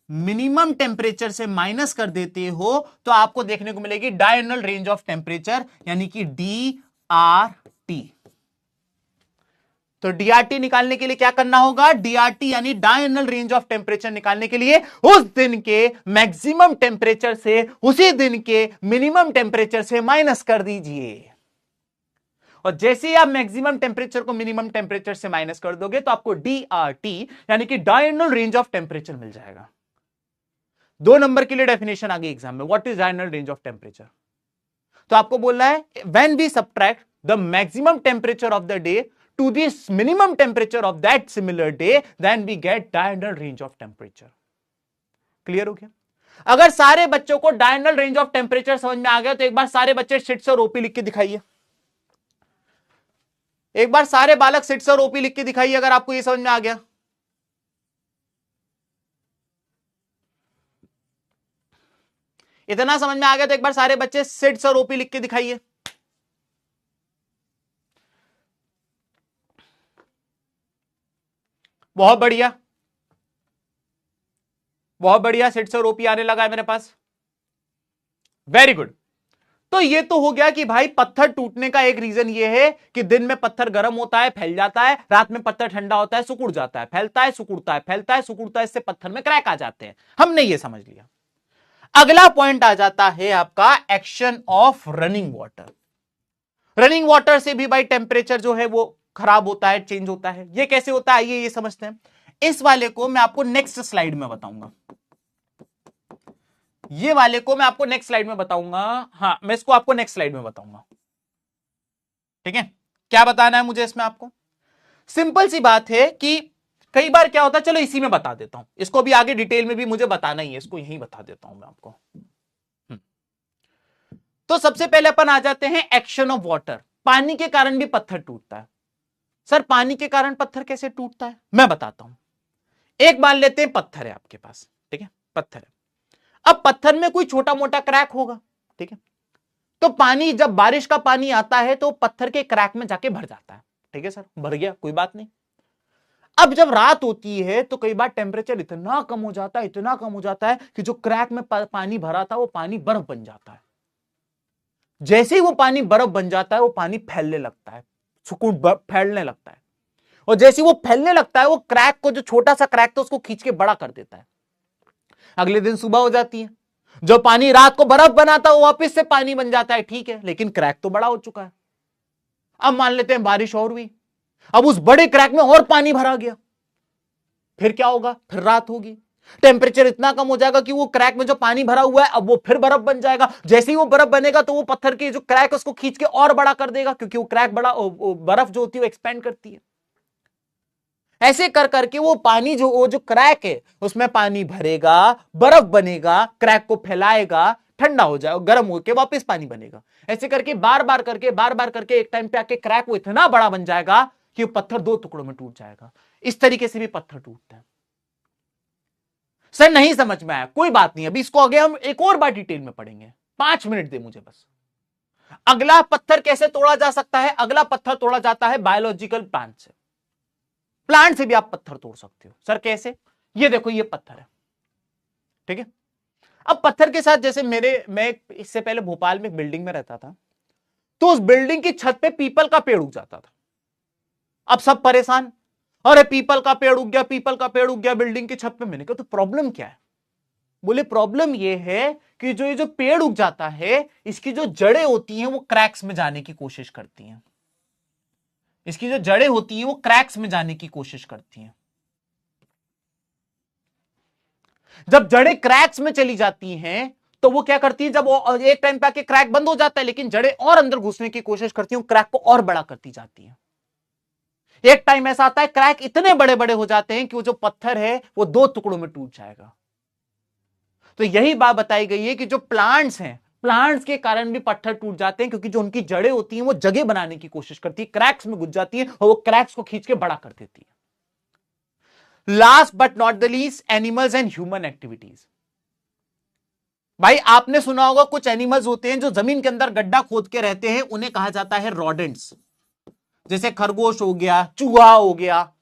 मिनिमम टेम्परेचर से माइनस कर देते हो, तो आपको देखने को मिलेगी डायगोनल रेंज ऑफ टेम्परेचर, यानी कि DRT। तो DRT निकालने के लिए क्या करना होगा? DRT यानी डायगोनल रेंज ऑफ टेम्परेचर निकालने के लिए उस दिन के मैक्सिमम टेम्परेचर से उसी दिन के मिनिमम टेम्परेचर से माइनस कर दीजिए। और जैसे ही आप मैक्सिमम टेम्परेचर को मिनिमम टेम्परेचर से माइनस कर दोगे, तो आपको DRT यानी कि डायगोनल रेंज ऑफ टेम्परेचर मिल जाएगा। 2 नंबर के लिए डेफिनेशन आ गई एग्जाम में, what is diagonal range of temperature. तो आपको बोलना है when we subtract the maximum temperature of the day to this minimum temperature of that similar day, then we get diurnal range of temperature। Clear हो गया? अगर सारे बच्चों को डायगोनल रेंज ऑफ टेम्परेचर समझ में आ गया, तो एक बार सारे बच्चे सिट्स और ओपी लिख के दिखाइए। एक बार सारे बालक सिट्स और ओपी लिख के दिखाइए अगर आपको ये समझ में आ गया। इतना समझ में आ गया तो एक बार सारे बच्चे सिट्स और ओपी लिख के दिखाइए। बहुत बढ़िया, बहुत बढ़िया, सिट्स और ओपी आने लगा है मेरे पास, वेरी गुड। तो ये तो हो गया कि भाई पत्थर टूटने का एक रीजन ये है कि दिन में पत्थर गर्म होता है, फैल जाता है, रात में पत्थर ठंडा होता है, सिकुड़ जाता है, फैलता है, सिकुड़ता है, फैलता है, सिकुड़ता है, इससे पत्थर में क्रैक आ जाते हैं। हमने ये समझ लिया। अगला पॉइंट आ जाता है आपका action of running water. Running water से भी भाई टेम्परेचर जो है वो खराब होता है, चेंज होता है। ये कैसे होता है ये समझते हैं। इस वाले को मैं आपको नेक्स्ट स्लाइड में बताऊंगा, ये वाले को मैं आपको नेक्स्ट स्लाइड में बताऊंगा। हाँ, मैं इसको आपको नेक्स्ट स्लाइड में बताऊंगा, ठीक है। क्या बताना है मुझे इसमें आपको? सिंपल सी बात है कि कई बार क्या होता है, चलो इसी में बता देता हूं, इसको भी आगे डिटेल में भी मुझे बताना ही है, इसको यहीं बता देता हूं मैं आपको। तो सबसे पहले अपन आ जाते हैं एक्शन ऑफ वाटर। पानी के कारण भी पत्थर टूटता है। सर पानी के कारण पत्थर कैसे टूटता है, मैं बताता हूं। एक मान लेते हैं पत्थर है आपके पास, ठीक है, पत्थर है। अब पत्थर में कोई छोटा मोटा क्रैक होगा, ठीक है। तो पानी, जब बारिश का पानी आता है तो पत्थर के क्रैक में जाके भर जाता है, ठीक है सर, भर गया, कोई बात नहीं। अब जब रात होती है तो कई बार टेम्परेचर इतना कम हो जाता है, इतना कम हो जाता है कि जो क्रैक में पानी भरा था वो पानी बर्फ बन जाता है। जैसे ही वो पानी बर्फ बन जाता है, वो पानी फैलने लगता है, सुकून फैलने लगता है, और जैसे वो फैलने लगता है, वो क्रैक को, जो छोटा सा क्रैक था, उसको खींच के बड़ा कर देता है। अगले दिन सुबह हो जाती है, जो पानी रात को बर्फ बना था वो वापस से पानी बन जाता है, ठीक है, लेकिन क्रैक तो बड़ा हो चुका है। अब मान लेते हैं बारिश और हुई, अब उस बड़े क्रैक में और पानी भरा गया, फिर क्या होगा? फिर रात होगी, टेम्परेचर इतना कम हो जाएगा कि वो क्रैक में जो पानी भरा हुआ है अब वो फिर बर्फ बन जाएगा। जैसे ही वो बर्फ बनेगा तो वो पत्थर के जो क्रैक है उसको खींच के और बड़ा कर देगा, क्योंकि वो क्रैक बड़ा, बर्फ जो होती है वो एक्सपेंड करती है। ऐसे कर करके वो पानी जो क्रैक है उसमें पानी भरेगा, बर्फ बनेगा, क्रैक को फैलाएगा, ठंडा हो जाएगा, गर्म होकर वापस पानी बनेगा। ऐसे करके बार बार करके एक टाइम पे आके क्रैक वो इतना बड़ा बन जाएगा कि वो पत्थर 2 टुकड़ों में टूट जाएगा। इस तरीके से भी पत्थर टूटते हैं। सर नहीं समझ में आया, कोई बात नहीं, अभी इसको आगे हम एक और बार डिटेल में पढ़ेंगे। 5 मिनट दे मुझे बस। अगला पत्थर कैसे तोड़ा जा सकता है? अगला पत्थर तोड़ा जाता है बायोलॉजिकल प्लांट से। प्लांट से भी आप पत्थर तोड़ सकते हो। सर कैसे? ये देखो, ये पत्थर है, ठीक है। अब पत्थर के साथ जैसे मैं इससे पहले भोपाल में एक बिल्डिंग में रहता था, तो उस बिल्डिंग की छत पे पीपल का पेड़ उग जाता था। अब सब परेशान, अरे पीपल का पेड़ उग गया, पीपल का पेड़ उग गया बिल्डिंग की छत पे। मैंने कहा तो प्रॉब्लम क्या है? बोले प्रॉब्लम ये है कि ये जो पेड़ उग जाता है, इसकी जो जड़ें होती हैं वो क्रैक्स में जाने की कोशिश करती हैं। इसकी जो जड़ें होती हैं वो क्रैक्स में जाने की कोशिश करती हैं। जब जड़ें क्रैक्स में चली जाती हैं तो वो क्या करती है, जब एक टाइम पे आके क्रैक बंद हो जाता है, लेकिन जड़ें और अंदर घुसने की कोशिश करती हैं, क्रैक को और बड़ा करती जाती हैं। एक टाइम ऐसा आता है क्रैक इतने बड़े बड़े हो जाते हैं कि वो जो पत्थर है वो 2 टुकड़ों में टूट जाएगा। तो यही बात बताई गई है कि जो प्लांट्स हैं, प्लांट्स के कारण भी पत्थर टूट जाते हैं, क्योंकि जो उनकी जड़ें होती हैं वो जगह बनाने की कोशिश करती है, क्रैक्स में घुस जाती है और वो क्रैक्स को खींच के बड़ा कर देती है। Last but not the least, animals and human activities. भाई आपने सुना होगा कुछ एनिमल्स होते हैं जो जमीन के अंदर गड्ढा खोद के रहते हैं, उन्हें कहा जाता है रोडेंट्स। जैसे खरगोश हो गया, चूहा हो गया,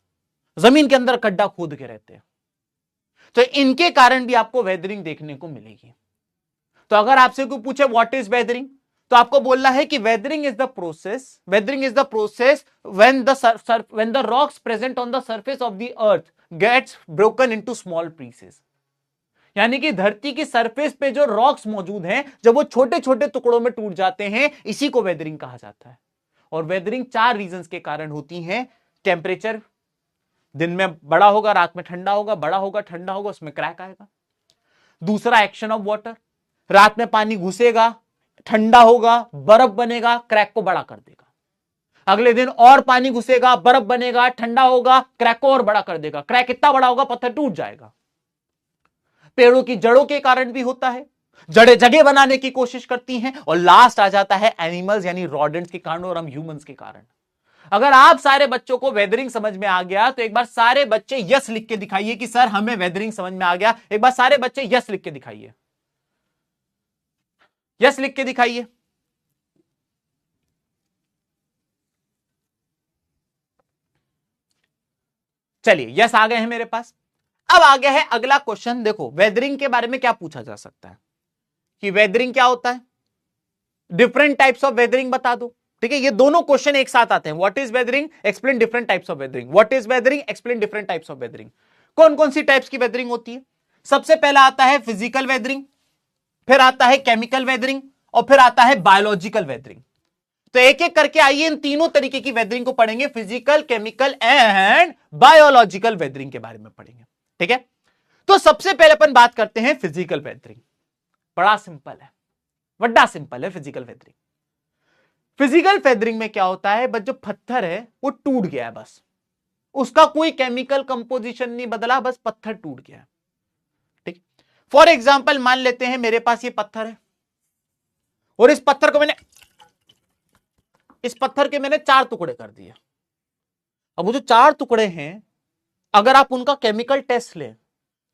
जमीन के अंदर गड्ढा खोद के रहते हैं। तो इनके कारण भी आपको वेदरिंग देखने को मिलेगी। तो अगर आपसे कोई पूछे व्हाट इज वेदरिंग, तो आपको बोलना है कि weathering is the process when the rocks present on the surface of the earth gets broken into small pieces. यानी कि धरती की सरफेस पे जो रॉक्स मौजूद हैं, जब वो छोटे छोटे टुकड़ों में टूट जाते हैं, इसी को वेदरिंग कहा जाता है। और वेदरिंग 4 रीजंस के कारण होती है। टेम्परेचर, दिन में बड़ा होगा, रात में ठंडा होगा, बड़ा होगा, ठंडा होगा, उसमें क्रैक आएगा। दूसरा, एक्शन ऑफ वाटर, रात में पानी घुसेगा, ठंडा होगा, बर्फ बनेगा, क्रैक को बड़ा कर देगा। अगले दिन और पानी घुसेगा, बर्फ बनेगा, ठंडा होगा, क्रैक को और बड़ा कर देगा। क्रैक इतना बड़ा होगा पत्थर टूट जाएगा। पेड़ों की जड़ों के कारण भी होता है, जड़ें जगह बनाने की कोशिश करती हैं। और लास्ट आ जाता है एनिमल्स यानी रॉडेंट्स के कारण और हम ह्यूमंस के कारण। अगर आप सारे बच्चों को वेदरिंग समझ में आ गया तो एक बार सारे बच्चे यस लिख के दिखाइए कि सर हमें वेदरिंग समझ में आ गया। एक बार सारे बच्चे यस लिख के दिखाइए, यस लिख के दिखाइए। चलिए यस आ गए हैं मेरे पास। अब आ गया है अगला क्वेश्चन। देखो वेदरिंग के बारे में क्या पूछा जा सकता है कि वेदरिंग क्या होता है, डिफरेंट टाइप्स ऑफ वेदरिंग बता दो। ठीक है, ये दोनों क्वेश्चन एक साथ आते हैं। What is weathering, explain different types of weathering. What is weathering, explain different types of weathering. कौन कौन सी टाइप्स की वेदरिंग होती है? सबसे पहला आता है फिजिकल वेदरिंग, फिर आता है केमिकल वेदरिंग और फिर आता है बायोलॉजिकल वेदरिंग। तो एक एक करके आइए इन तीनों तरीके की वेदरिंग को पढ़ेंगे। Physical, chemical and biological weathering के बारे में पढ़ेंगे। ठीक है, तो सबसे पहले अपन बात करते हैं फिजिकल वेदरिंग। बड़ा सिंपल है, बड़ा सिंपल है फिजिकल वेदरिंग। फिजिकल वेदरिंग में क्या होता है, बस जो पत्थर है वो टूट गया है, बस उसका कोई केमिकल कंपोजिशन नहीं बदला, बस पत्थर टूट गया है। ठीक, फॉर एग्जांपल मान लेते हैं मेरे पास ये पत्थर है और इस पत्थर के मैंने 4 टुकड़े कर दिए। अब वो जो 4 टुकड़े हैं, अगर आप उनका केमिकल टेस्ट लें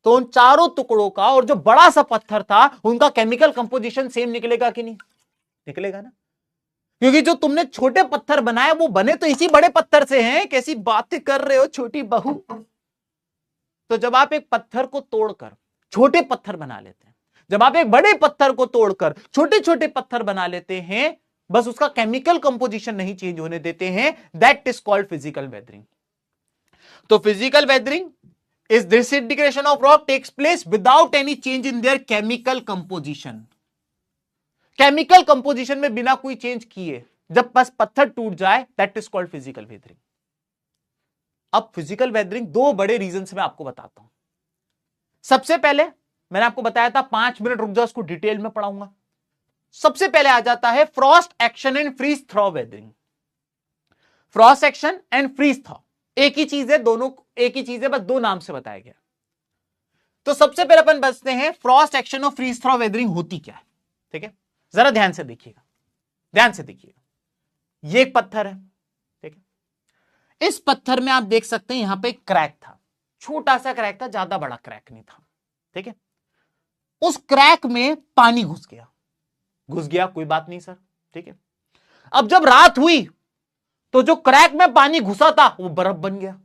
तो उन चारों टुकड़ों का और जो बड़ा सा पत्थर था उनका केमिकल कंपोजिशन सेम निकलेगा कि नहीं? निकलेगा ना, क्योंकि जो तुमने छोटे पत्थर बनाए वो बने तो इसी बड़े पत्थर से हैं। कैसी बातें कर रहे हो छोटी बहू। तो जब आप एक पत्थर को तोड़कर छोटे पत्थर बना लेते हैं, जब आप एक बड़े पत्थर को तोड़कर छोटे छोटे पत्थर बना लेते हैं, बस उसका केमिकल कंपोजिशन नहीं चेंज होने देते हैं, that is called physical weathering. तो physical weathering is disintegration of rock takes place without any change in their chemical composition. Chemical composition में बिना कोई चेंज किए जब बस पत्थर टूट जाए, that is called physical weathering. अब फिजिकल वेदरिंग 2 बड़े रीजन से मैं आपको बताता हूं। सबसे पहले मैंने आपको बताया था 5 मिनट रुक जाओ, उसको डिटेल में पढ़ाऊंगा। सबसे पहले आ जाता है frost action and freeze thaw weathering. Frost action and freeze thaw, एक ही चीज है, दोनों एक ही चीज है, बस दो नाम से बताया गया। तो सबसे पहले अपन बचते हैं फ्रॉस्ट एक्शन और फ्रीज थ्रो वेदरिंग होती क्या है। ठीक है, जरा ध्यान से देखिएगा, ध्यान से देखिएगा। ये एक पत्थर है, ठीक है। इस पत्थर में आप देख सकते हैं यहां पे एक क्रैक था, छोटा सा क्रैक था, ज्यादा बड़ा क्रैक नहीं था। ठीक है, उस क्रैक में पानी घुस गया, कोई बात नहीं सर। ठीक है, अब जब रात हुई तो जो क्रैक में पानी घुसा था वो बर्फ बन गया,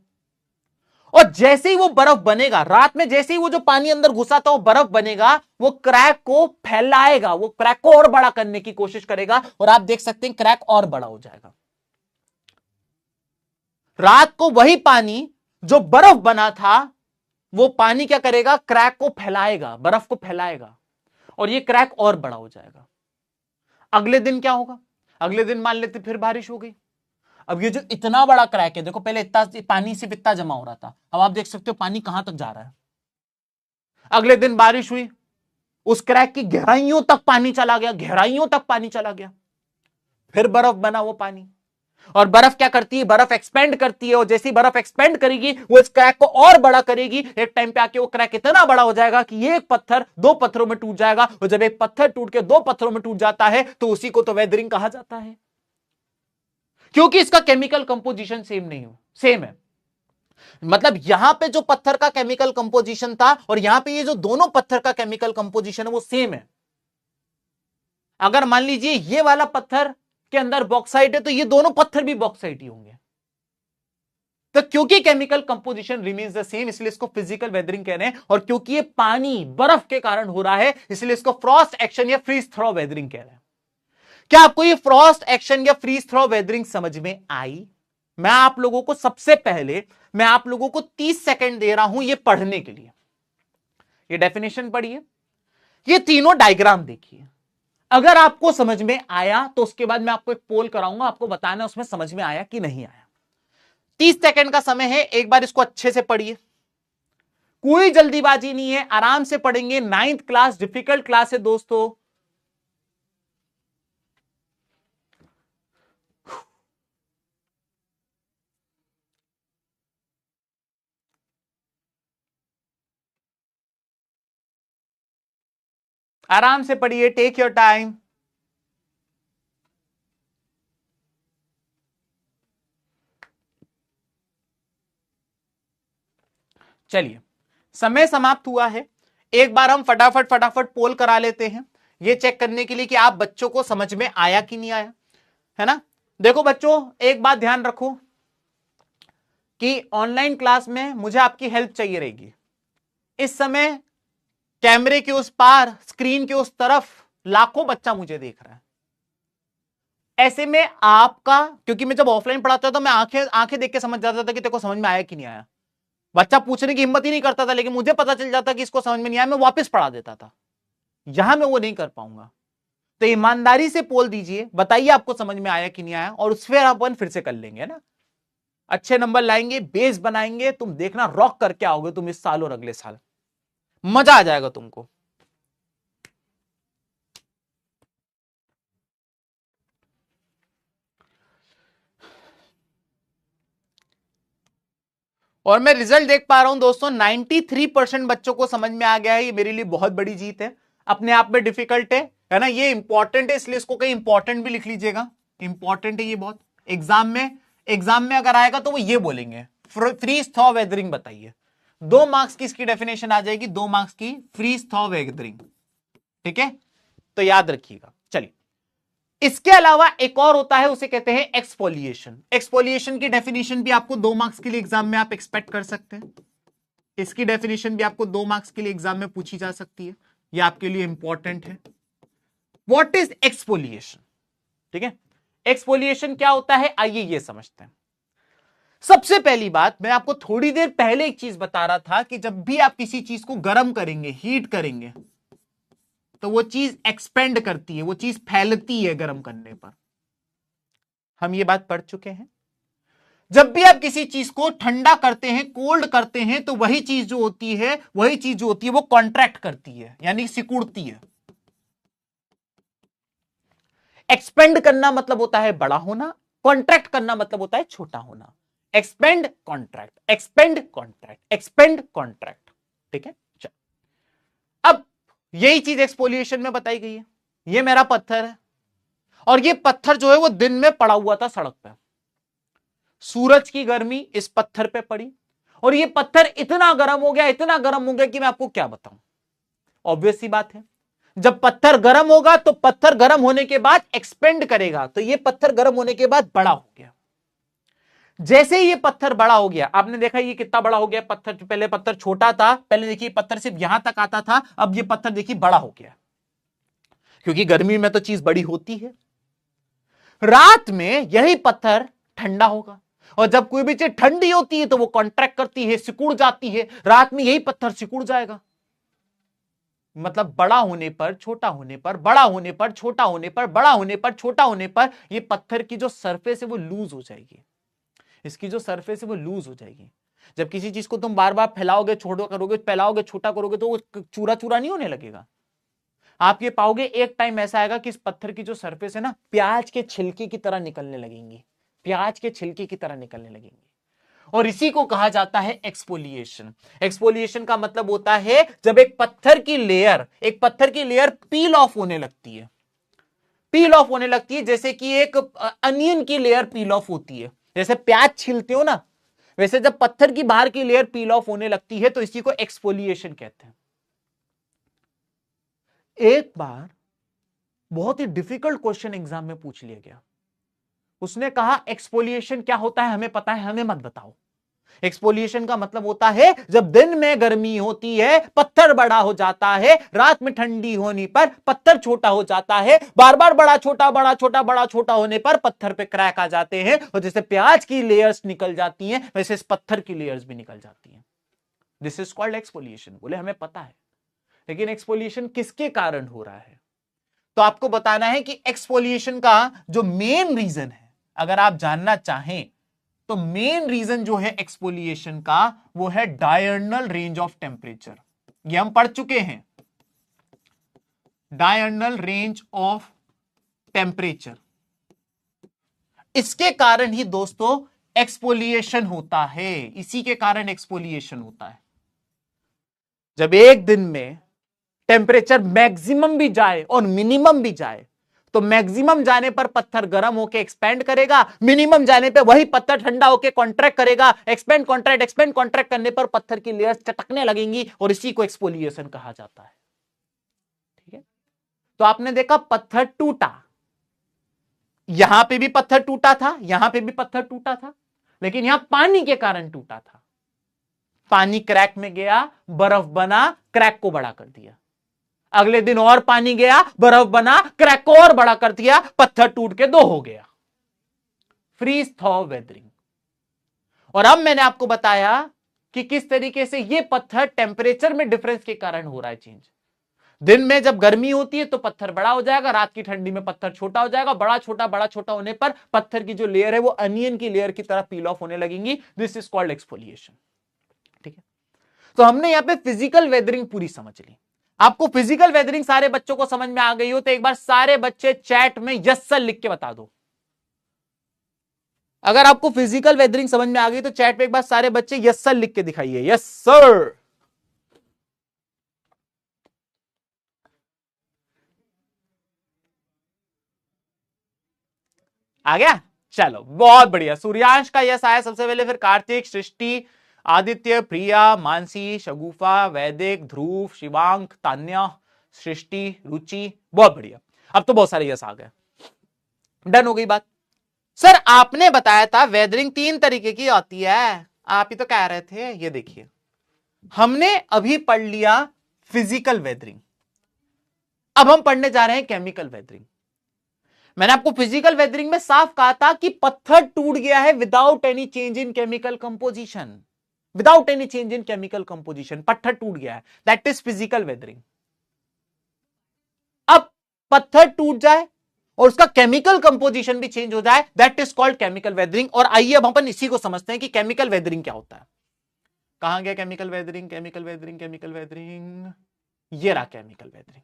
और जैसे ही वो बर्फ बनेगा, रात में जैसे ही वो जो पानी अंदर घुसा था वो बर्फ बनेगा, वो क्रैक को फैलाएगा, वो क्रैक को और बड़ा करने की कोशिश करेगा, और आप देख सकते हैं क्रैक और बड़ा हो जाएगा। रात को वही पानी जो बर्फ बना था, वो पानी क्या करेगा, क्रैक को फैलाएगा, बर्फ को फैलाएगा, और ये क्रैक और बड़ा हो जाएगा। अगले दिन क्या होगा, अगले दिन मान लेते फिर बारिश हो गई। अब ये जो इतना बड़ा क्रैक है, देखो पहले इतना पानी सिर्फ इतना जमा हो रहा था, अब आप देख सकते हो पानी कहां तक जा रहा है। अगले दिन बारिश हुई, उस क्रैक की गहराइयों तक पानी चला गया, गहराइयों तक पानी चला गया, फिर बर्फ बना वो पानी। और बर्फ क्या करती है, बर्फ एक्सपेंड करती है, और जैसी बर्फ एक्सपेंड करेगी वो इस क्रैक को और बड़ा करेगी। एक टाइम पे आके वो क्रैक इतना बड़ा हो जाएगा कि ये एक पत्थर दो पत्थरों में टूट जाएगा, और जब एक पत्थर टूट के दो पत्थरों में टूट जाता है तो उसी को तो वेदरिंग कहा जाता है, क्योंकि इसका केमिकल कंपोजिशन सेम है। मतलब यहां पे जो पत्थर का केमिकल कंपोजिशन था और यहां पे ये जो दोनों पत्थर का केमिकल कंपोजिशन है वो सेम है। अगर मान लीजिए ये वाला पत्थर के अंदर बॉक्साइट है तो ये दोनों पत्थर भी बॉक्साइट ही होंगे। तो क्योंकि chemical composition remains the same, इसलिए इसको फिजिकल वेदरिंग कह रहे हैं, और क्योंकि ये पानी बर्फ के कारण हो रहा है इसलिए इसको फ्रॉस्ट एक्शन या फ्रीज थ्रो वेदरिंग कह रहे हैं। क्या आपको ये फ्रॉस्ट एक्शन या फ्रीज थ्रो वेदरिंग समझ में आई? मैं आप लोगों को सबसे पहले 30 सेकंड दे रहा हूं ये पढ़ने के लिए। ये डेफिनेशन पढ़िए, ये तीनों डायग्राम देखिए। अगर आपको समझ में आया तो उसके बाद मैं आपको एक पोल कराऊंगा, आपको बताना उसमें समझ में आया कि नहीं आया। 30 सेकंड का समय है, एक बार इसको अच्छे से पढ़िए, कोई जल्दीबाजी नहीं है, आराम से पढ़ेंगे। 9th क्लास डिफिकल्ट क्लास है दोस्तों। आराम से पढ़िए, टेक योर टाइम। चलिए, समय समाप्त हुआ है। एक बार हम फटाफट पोल करा लेते हैं, ये चेक करने के लिए कि आप बच्चों को समझ में आया कि नहीं आया, है ना। देखो बच्चों, एक बात ध्यान रखो कि ऑनलाइन क्लास में मुझे आपकी हेल्प चाहिए रहेगी। इस समय कैमरे के उस पार, स्क्रीन के उस तरफ लाखों बच्चा मुझे देख रहा है। ऐसे में आपका, क्योंकि मैं जब ऑफलाइन पढ़ाता था तो मैं आंखें देख के समझ जाता था कि तेरे को समझ में आया कि नहीं आया। बच्चा पूछने की हिम्मत ही नहीं करता था, लेकिन मुझे पता चल जाता कि इसको समझ में नहीं आया, मैं वापस पढ़ा देता था। यहां मैं वो नहीं कर पाऊंगा। तो ईमानदारी से पोल दीजिए, बताइए आपको समझ में आया कि नहीं आया, और उस फिर अपन फिर से कर लेंगे ना। अच्छे नंबर लाएंगे, बेस बनाएंगे, तुम देखना रॉक करके आओगे तुम इस साल और अगले साल, मजा आ जाएगा तुमको। और मैं रिजल्ट देख पा रहा हूं दोस्तों, 93% बच्चों को समझ में आ गया है। ये मेरे लिए बहुत बड़ी जीत है, अपने आप में डिफिकल्ट है ना। ये इंपॉर्टेंट है, इसलिए इसको कहीं इंपॉर्टेंट भी लिख लीजिएगा। इंपॉर्टेंट है ये बहुत, एग्जाम में अगर आएगा तो वो ये बोलेंगे फ्रीज थॉ वेदरिंग बताइए। 2 मार्क्स की इसकी डेफिनेशन आ जाएगी, 2 मार्क्स की फ्रीज थॉ वेदरिंग। ठीक है, तो याद रखिएगा। चलिए, इसके अलावा एक और होता है, उसे कहते हैं एक्सफोलिएशन। एक्सफोलिएशन की डेफिनेशन भी आपको 2 मार्क्स के लिए एग्जाम में आप एक्सपेक्ट कर सकते हैं। इसकी डेफिनेशन भी आपको 2 मार्क्स के लिए एग्जाम में पूछी जा सकती है, यह आपके लिए इंपॉर्टेंट है। What is exfoliation? ठीक है, एक्सफोलिएशन क्या होता है, आइए ये समझते हैं। सबसे पहली बात, मैं आपको थोड़ी देर पहले एक चीज बता रहा था कि जब भी आप किसी चीज को गर्म करेंगे, हीट करेंगे, तो वो चीज एक्सपेंड करती है, वो चीज फैलती है गर्म करने पर। हम ये बात पढ़ चुके हैं। जब भी आप किसी चीज को ठंडा करते हैं, कोल्ड करते हैं, तो वही चीज जो होती है वो कॉन्ट्रैक्ट करती है, यानी सिकुड़ती है। एक्सपेंड करना मतलब होता है बड़ा होना, कॉन्ट्रैक्ट करना मतलब होता है छोटा होना। Expand contract, expand contract, expand contract. ठीक है, चलो अब यही चीज एक्सफोलिएशन में बताई गई है। ये मेरा पत्थर है और ये पत्थर जो है वो दिन में पड़ा हुआ था सड़क पे, सूरज की गर्मी इस पत्थर पे पड़ी और ये पत्थर इतना गर्म हो गया, इतना गर्म हो गया कि मैं आपको क्या बताऊं। ऑब्वियस सी बात है, जब पत्थर गर्म होगा तो पत्थर गर्म होने के बाद एक्सपेंड करेगा, तो ये पत्थर गर्म होने के बाद बड़ा हो गया। जैसे ही ये पत्थर बड़ा हो गया, आपने देखा ये कितना बड़ा हो गया पत्थर, पहले पत्थर छोटा था, पहले देखिए पत्थर सिर्फ यहां तक आता था, अब ये पत्थर देखिए बड़ा हो गया, क्योंकि गर्मी में तो चीज बड़ी होती है। रात में यही पत्थर ठंडा होगा और जब कोई भी चीज ठंडी होती है तो वो कॉन्ट्रैक्ट करती है, सिकुड़ जाती है, रात में यही पत्थर सिकुड़ जाएगा। मतलब बड़ा होने पर, छोटा होने पर, बड़ा होने पर, छोटा होने पर, बड़ा होने पर, छोटा होने पर, ये पत्थर की जो सरफेस है वो लूज हो जाएगी, इसकी जो सरफेस है वो लूज हो जाएगी। जब किसी चीज को तुम बार बार फैलाओगे, छोटा करोगे, फैलाओगे, छोटा करोगे, तो वो चूरा चूरा नहीं होने लगेगा। आप ये पाओगे एक टाइम ऐसा आएगा कि इस पत्थर की जो सरफेस है ना, प्याज के छिलके की तरह निकलने लगेंगी, प्याज के छिलके की तरह निकलने लगेंगी, और इसी को कहा जाता है एक्सफोलिएशन। एक्सफोलिएशन का मतलब होता है जब एक पत्थर की लेयर पील ऑफ होने लगती है, पील ऑफ होने लगती है, जैसे कि एक अनियन की लेयर पील ऑफ होती है, जैसे प्याज छीलते हो ना, वैसे जब पत्थर की बाहर की लेयर पील ऑफ होने लगती है तो इसी को एक्सफोलिएशन कहते हैं। एक बार बहुत ही डिफिकल्ट क्वेश्चन एग्जाम में पूछ लिया गया, उसने कहा एक्सफोलिएशन क्या होता है, हमें पता है, हमें मत बताओ। एक्सफोलिएशन का मतलब होता है जब दिन में गर्मी होती है पत्थर बड़ा हो जाता है, रात में ठंडी होने पर पत्थर छोटा हो जाता है, बार बार बड़ा छोटा बड़ा छोटा बड़ा छोटा होने पर पत्थर पे क्रैक आ जाते हैं, और जैसे प्याज की लेयर्स निकल जाती हैं वैसे इस पत्थर की लेयर्स भी निकल जाती हैं। This is called exfoliation. बोले हमें पता है, लेकिन एक्सफोलिएशन किसके कारण हो रहा है? तो आपको बताना है कि एक्सफोलिएशन का जो मेन रीजन है, अगर आप जानना चाहें तो मेन रीजन जो है एक्सफोलिएशन का वो है डायर्नल रेंज ऑफ टेम्परेचर। ये हम पढ़ चुके हैं, डायर्नल रेंज ऑफ टेम्परेचर। इसके कारण ही दोस्तों एक्सफोलिएशन होता है, इसी के कारण एक्सफोलिएशन होता है। जब एक दिन में टेम्परेचर मैक्सिमम भी जाए और मिनिमम भी जाए, तो मैक्सिमम जाने पर पत्थर गर्म होकर एक्सपेंड करेगा, मिनिमम जाने पे वही पत्थर ठंडा होकर कॉन्ट्रैक्ट करेगा, एक्सपेंड कॉन्ट्रैक्ट करने पर पत्थर की लेयर्स चटकने लगेंगी और इसी को एक्सफोलिएशन कहा जाता है। ठीक है, तो आपने देखा पत्थर टूटा, यहां पे भी पत्थर टूटा था, यहां पे भी पत्थर टूटा था, लेकिन यहां पानी के कारण टूटा था। पानी क्रैक में गया, बर्फ बना, क्रैक को बड़ा कर दिया। अगले दिन और पानी गया, बर्फ बना, क्रैक को और बड़ा कर दिया, पत्थर टूट के दो हो गया। Freeze thaw weathering. और अब मैंने आपको बताया कि किस तरीके से यह पत्थर टेम्परेचर में डिफरेंस के कारण हो रहा है चेंज। दिन में जब गर्मी होती है तो पत्थर बड़ा हो जाएगा, रात की ठंडी में पत्थर छोटा हो जाएगा, बड़ा छोटा होने पर पत्थर की जो लेयर है वो अनियन की लेयर की तरह पील ऑफ होने लगेंगी। This is called exfoliation. ठीक है, तो हमने यहां पे फिजिकल वेदरिंग पूरी समझ ली। आपको फिजिकल वेदरिंग सारे बच्चों को समझ में आ गई हो तो एक बार सारे बच्चे चैट में यस सर लिख के बता दो। अगर आपको फिजिकल वेदरिंग समझ में आ गई तो चैट पे एक बार सारे बच्चे यस सर लिख के दिखाइए। Yes sir. आ गया, चलो बहुत बढ़िया। सूर्यांश का यस आया सबसे पहले, फिर कार्तिक, सृष्टि, आदित्य, प्रिया, मानसी, शगुफा, वैदिक, ध्रुव, शिवांक, तान्या, सृष्टि, रुचि। बहुत बढ़िया, अब तो बहुत सारे यस आ गए। डन हो गई बात। सर आपने बताया था वेदरिंग 3 तरीके की होती है, आप ही तो कह रहे थे। ये देखिए, हमने अभी पढ़ लिया फिजिकल वेदरिंग, अब हम पढ़ने जा रहे हैं केमिकल वेदरिंग। मैंने आपको फिजिकल वेदरिंग में साफ कहा था कि पत्थर टूट गया है without any change in chemical composition, without any change in chemical composition पत्थर टूट गया है, दैट इज फिजिकल वेदरिंग। अब पत्थर टूट जाए और उसका केमिकल कंपोजिशन भी चेंज हो जाए, that is called chemical weathering. और आइए अब अपन इसी को समझते हैं कि केमिकल वेदरिंग क्या होता है। कहां गया chemical weathering? Chemical weathering, chemical weathering, ये रहा chemical weathering.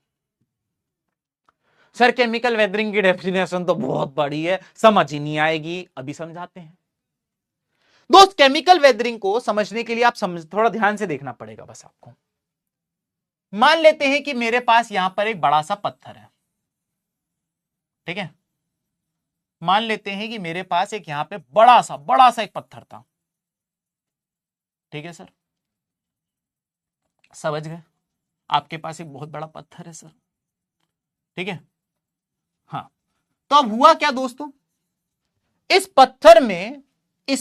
Sir chemical weathering की डेफिनेशन तो बहुत बड़ी है, समझ ही नहीं आएगी, अभी समझाते हैं। दोस्त केमिकल वेदरिंग को समझने के लिए आप थोड़ा ध्यान से देखना पड़ेगा बस आपको। मान लेते हैं कि मेरे पास यहां पर एक बड़ा सा पत्थर है, ठीक है। मान लेते हैं कि मेरे पास एक यहां पे बड़ा सा एक पत्थर था, ठीक है सर, समझ गए। आपके पास एक बहुत बड़ा पत्थर है सर, ठीक है। हाँ, तो अब हुआ क्या दोस्तों, इस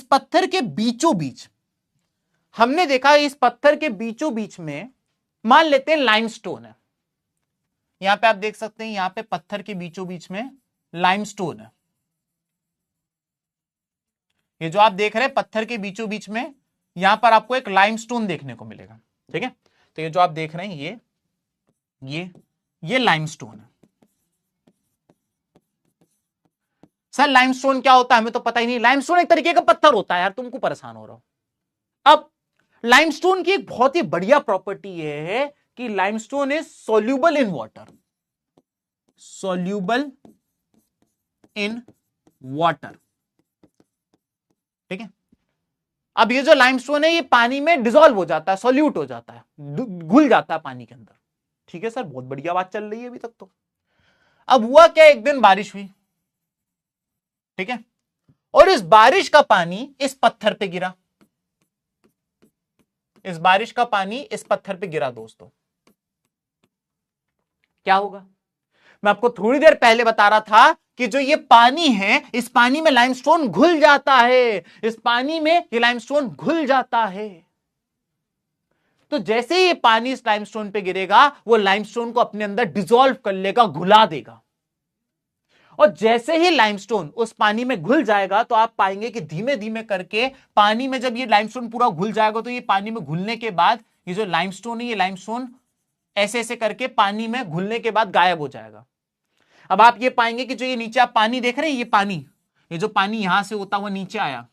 पत्थर के बीचों बीच हमने देखा, इस पत्थर के बीचों बीच में मान लेते हैं लाइमस्टोन है। यहां पे आप देख सकते हैं, यहां पे पत्थर के बीचों बीच में लाइमस्टोन है। ये जो आप देख रहे हैं पत्थर के बीचों बीच में, यहां पर आपको एक लाइमस्टोन देखने को मिलेगा, ठीक है। तो ये जो आप देख रहे हैं ये लाइमस्टोन है। सर लाइमस्टोन क्या होता है हमें तो पता ही नहीं। लाइमस्टोन एक तरीके का पत्थर होता है यार, तुमको परेशान हो रहा हो। अब लाइमस्टोन की एक बहुत ही बढ़िया प्रॉपर्टी यह है कि limestone is soluble in water, soluble in water, ठीक है। अब ये जो लाइमस्टोन है ये पानी में डिसॉल्व हो जाता है, सॉल्यूट हो जाता है, घुल जाता है पानी के अंदर, ठीक है सर। बहुत बढ़िया बात चल रही है अभी तक तो। अब हुआ क्या, एक दिन बारिश हुई, ठीक है, और इस बारिश का पानी इस पत्थर पे गिरा, इस बारिश का पानी इस पत्थर पे गिरा दोस्तों। क्या होगा, मैं आपको थोड़ी देर पहले बता रहा था कि जो ये पानी है, इस पानी में लाइमस्टोन घुल जाता है, इस पानी में ये लाइमस्टोन घुल जाता है। तो जैसे ही ये पानी इस लाइमस्टोन पे गिरेगा, वो लाइमस्टोन को अपने अंदर डिसॉल्व कर लेगा, घुला देगा। और जैसे ही लाइमस्टोन उस पानी में घुल जाएगा, तो आप पाएंगे कि धीमे धीमे करके पानी में जब ये लाइमस्टोन पूरा घुल जाएगा, तो ये पानी में घुलने के बाद ये जो लाइमस्टोन है, ये लाइमस्टोन ऐसे ऐसे करके पानी में घुलने के बाद गायब हो जाएगा। अब आप ये पाएंगे कि जो ये नीचे आप पानी देख रहे हैं, ये पानी, ये जो पानी यहां से होता हुआ नीचे आया,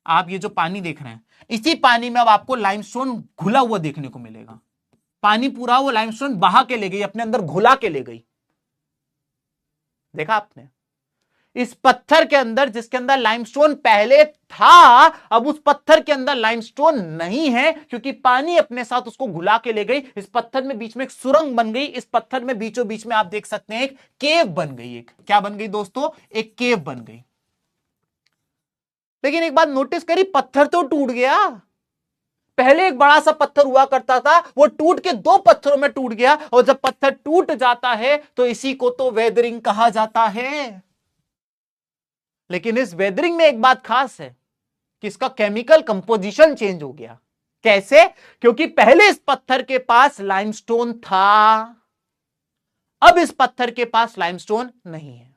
आप ये जो पानी देख रहे हैं, इसी पानी में अब आपको लाइमस्टोन घुला हुआ देखने को मिलेगा। पानी पूरा वो लाइमस्टोन बहा के ले गई, अपने अंदर घुला के ले गई। देखा आपने, इस पत्थर के अंदर, जिसके अंदर लाइमस्टोन पहले था, अब उस पत्थर के अंदर लाइमस्टोन नहीं है, क्योंकि पानी अपने साथ उसको घुला के ले गई। इस पत्थर में बीच में एक सुरंग बन गई, इस पत्थर में बीचों बीच में आप देख सकते हैं एक केव बन गई। एक क्या बन गई दोस्तों, एक केव बन गई। लेकिन एक बात नोटिस करी, पत्थर तो टूट गया। पहले एक बड़ा सा पत्थर हुआ करता था, वो टूट के दो पत्थरों में टूट गया। और जब पत्थर टूट जाता है तो इसी को तो वेदरिंग कहा जाता है। लेकिन इस वेदरिंग में एक बात खास है कि इसका केमिकल कंपोजिशन चेंज हो गया। कैसे? क्योंकि पहले इस पत्थर के पास लाइमस्टोन था, अब इस पत्थर के पास लाइमस्टोन नहीं है।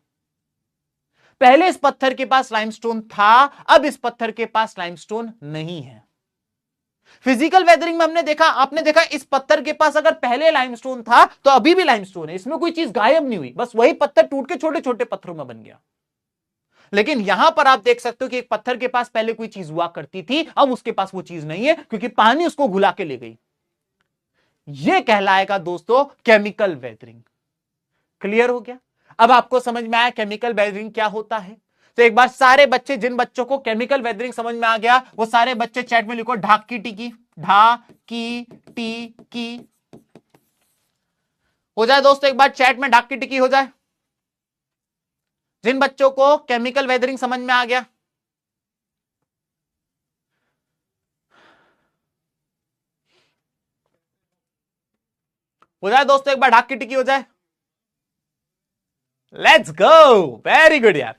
पहले इस पत्थर के पास लाइमस्टोन था, अब इस पत्थर के पास लाइमस्टोन नहीं है। फिजिकल वेदरिंग में हमने देखा, आपने देखा, इस पत्थर के पास अगर पहले लाइमस्टोन था तो अभी भी लाइमस्टोन है, इसमें कोई चीज गायब नहीं हुई, बस वही पत्थर टूट के छोटे छोटे पत्थरों में बन गया। लेकिन यहां पर आप देख सकते हो कि एक पत्थर के पास पहले कोई चीज हुआ करती थी, अब उसके पास वो चीज नहीं है, क्योंकि पानी उसको घुला के ले गई। यह कहलाएगा दोस्तों केमिकल वेदरिंग। क्लियर हो गया? अब आपको समझ में आया केमिकल वेदरिंग क्या होता है? तो एक बार सारे बच्चे, जिन बच्चों को केमिकल वेदरिंग समझ में आ गया, वो सारे बच्चे चैट में लिखो ढाक की टिकी, ढा की टी हो जाए दोस्तों। एक बार चैट में ढाक की टिकी हो जाए जिन बच्चों को केमिकल वेदरिंग समझ में आ गया। हो जाए दोस्तों, एक बार ढाक की टिकी हो जाए। लेट्स गो, वेरी गुड यार।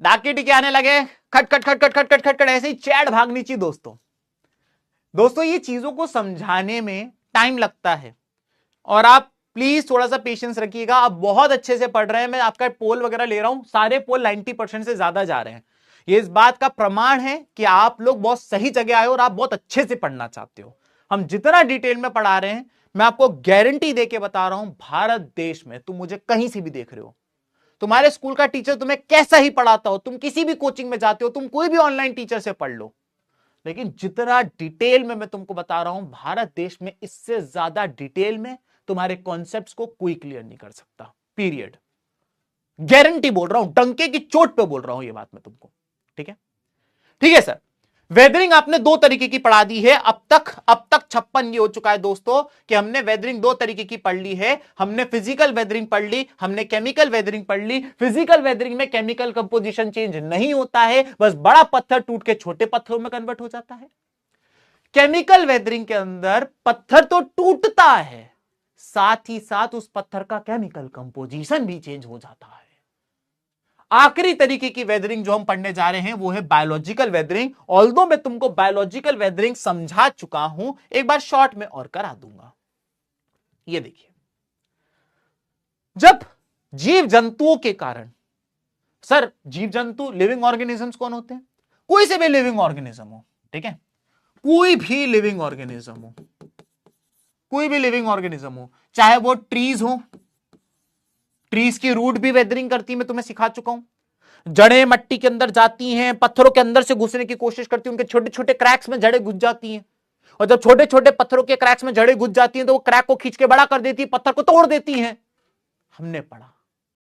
ढाकी टिके आने लगे, खट खट खट खट खट खट खट खट, ऐसे ही चैट भागनी चाहिए दोस्तों ये चीजों को समझाने में टाइम लगता है, और आप प्लीज थोड़ा सा पेशेंस रखिएगा। आप बहुत अच्छे से पढ़ रहे हैं, मैं आपका पोल वगैरह ले रहा हूं, सारे पोल 90% से ज्यादा जा रहे हैं। ये इस बात का प्रमाण है कि आप लोग बहुत सही जगह आए और आप बहुत अच्छे से पढ़ना चाहते हो। हम जितना डिटेल में पढ़ा रहे हैं, मैं आपको गारंटी देके बता रहा हूं, भारत देश में तुम मुझे कहीं से भी देख रहे हो, तुम्हारे स्कूल का टीचर तुम्हें कैसा ही पढ़ाता हो, तुम किसी भी कोचिंग में जाते हो, तुम कोई भी ऑनलाइन टीचर से पढ़ लो, लेकिन जितना डिटेल में मैं तुमको बता रहा हूं, भारत देश में इससे ज्यादा डिटेल में तुम्हारे कॉन्सेप्ट्स को कोई क्लियर नहीं कर सकता। पीरियड। गारंटी बोल रहा हूं, डंके की चोट पे बोल रहा हूं ये बात मैं तुमको। ठीक है? ठीक है सर। वेदरिंग आपने दो तरीके की पढ़ा दी है अब तक 56 ये हो चुका है दोस्तों कि हमने वेदरिंग दो तरीके की पढ़ ली है। हमने फिजिकल वेदरिंग पढ़ ली, हमने केमिकल वेदरिंग पढ़ ली। फिजिकल वेदरिंग में केमिकल कंपोजिशन चेंज नहीं होता है, बस बड़ा पत्थर टूट के छोटे पत्थरों में कन्वर्ट हो जाता है। केमिकल वेदरिंग के अंदर पत्थर तो टूटता है, साथ ही साथ उस पत्थर का केमिकल कंपोजिशन भी चेंज हो जाता है। आखिरी तरीके की वेदरिंग जो हम पढ़ने जा रहे हैं वो है बायोलॉजिकल वेदरिंग। ऑल्दो मैं तुमको बायोलॉजिकल वेदरिंग समझा चुका हूं, एक बार शॉर्ट में और करा दूंगा। ये देखिए, जब जीव जंतुओं के कारण, सर जीव जंतु लिविंग ऑर्गेनिजम्स कौन होते हैं? कोई से भी लिविंग ऑर्गेनिज्म हो, ठीक है, कोई भी लिविंग ऑर्गेनिज्म हो, कोई भी लिविंग ऑर्गेनिज्म हो, चाहे वो ट्रीज हो, ट्रीज की रूट भी वेदरिंग करती है, मैं तुम्हें सिखा चुका हूं। जड़ें मट्टी के अंदर जाती हैं, पत्थरों के अंदर से घुसने की कोशिश करती हैं, उनके छोटे छोटे क्रैक्स में जड़ें घुस जाती हैं, और जब छोटे छोटे पत्थरों के क्रैक्स में जड़ें घुस जाती हैं तो वो क्रैक को खींच के बड़ा कर देती है, पत्थर को तोड़ देती हैं। हमने पढ़ा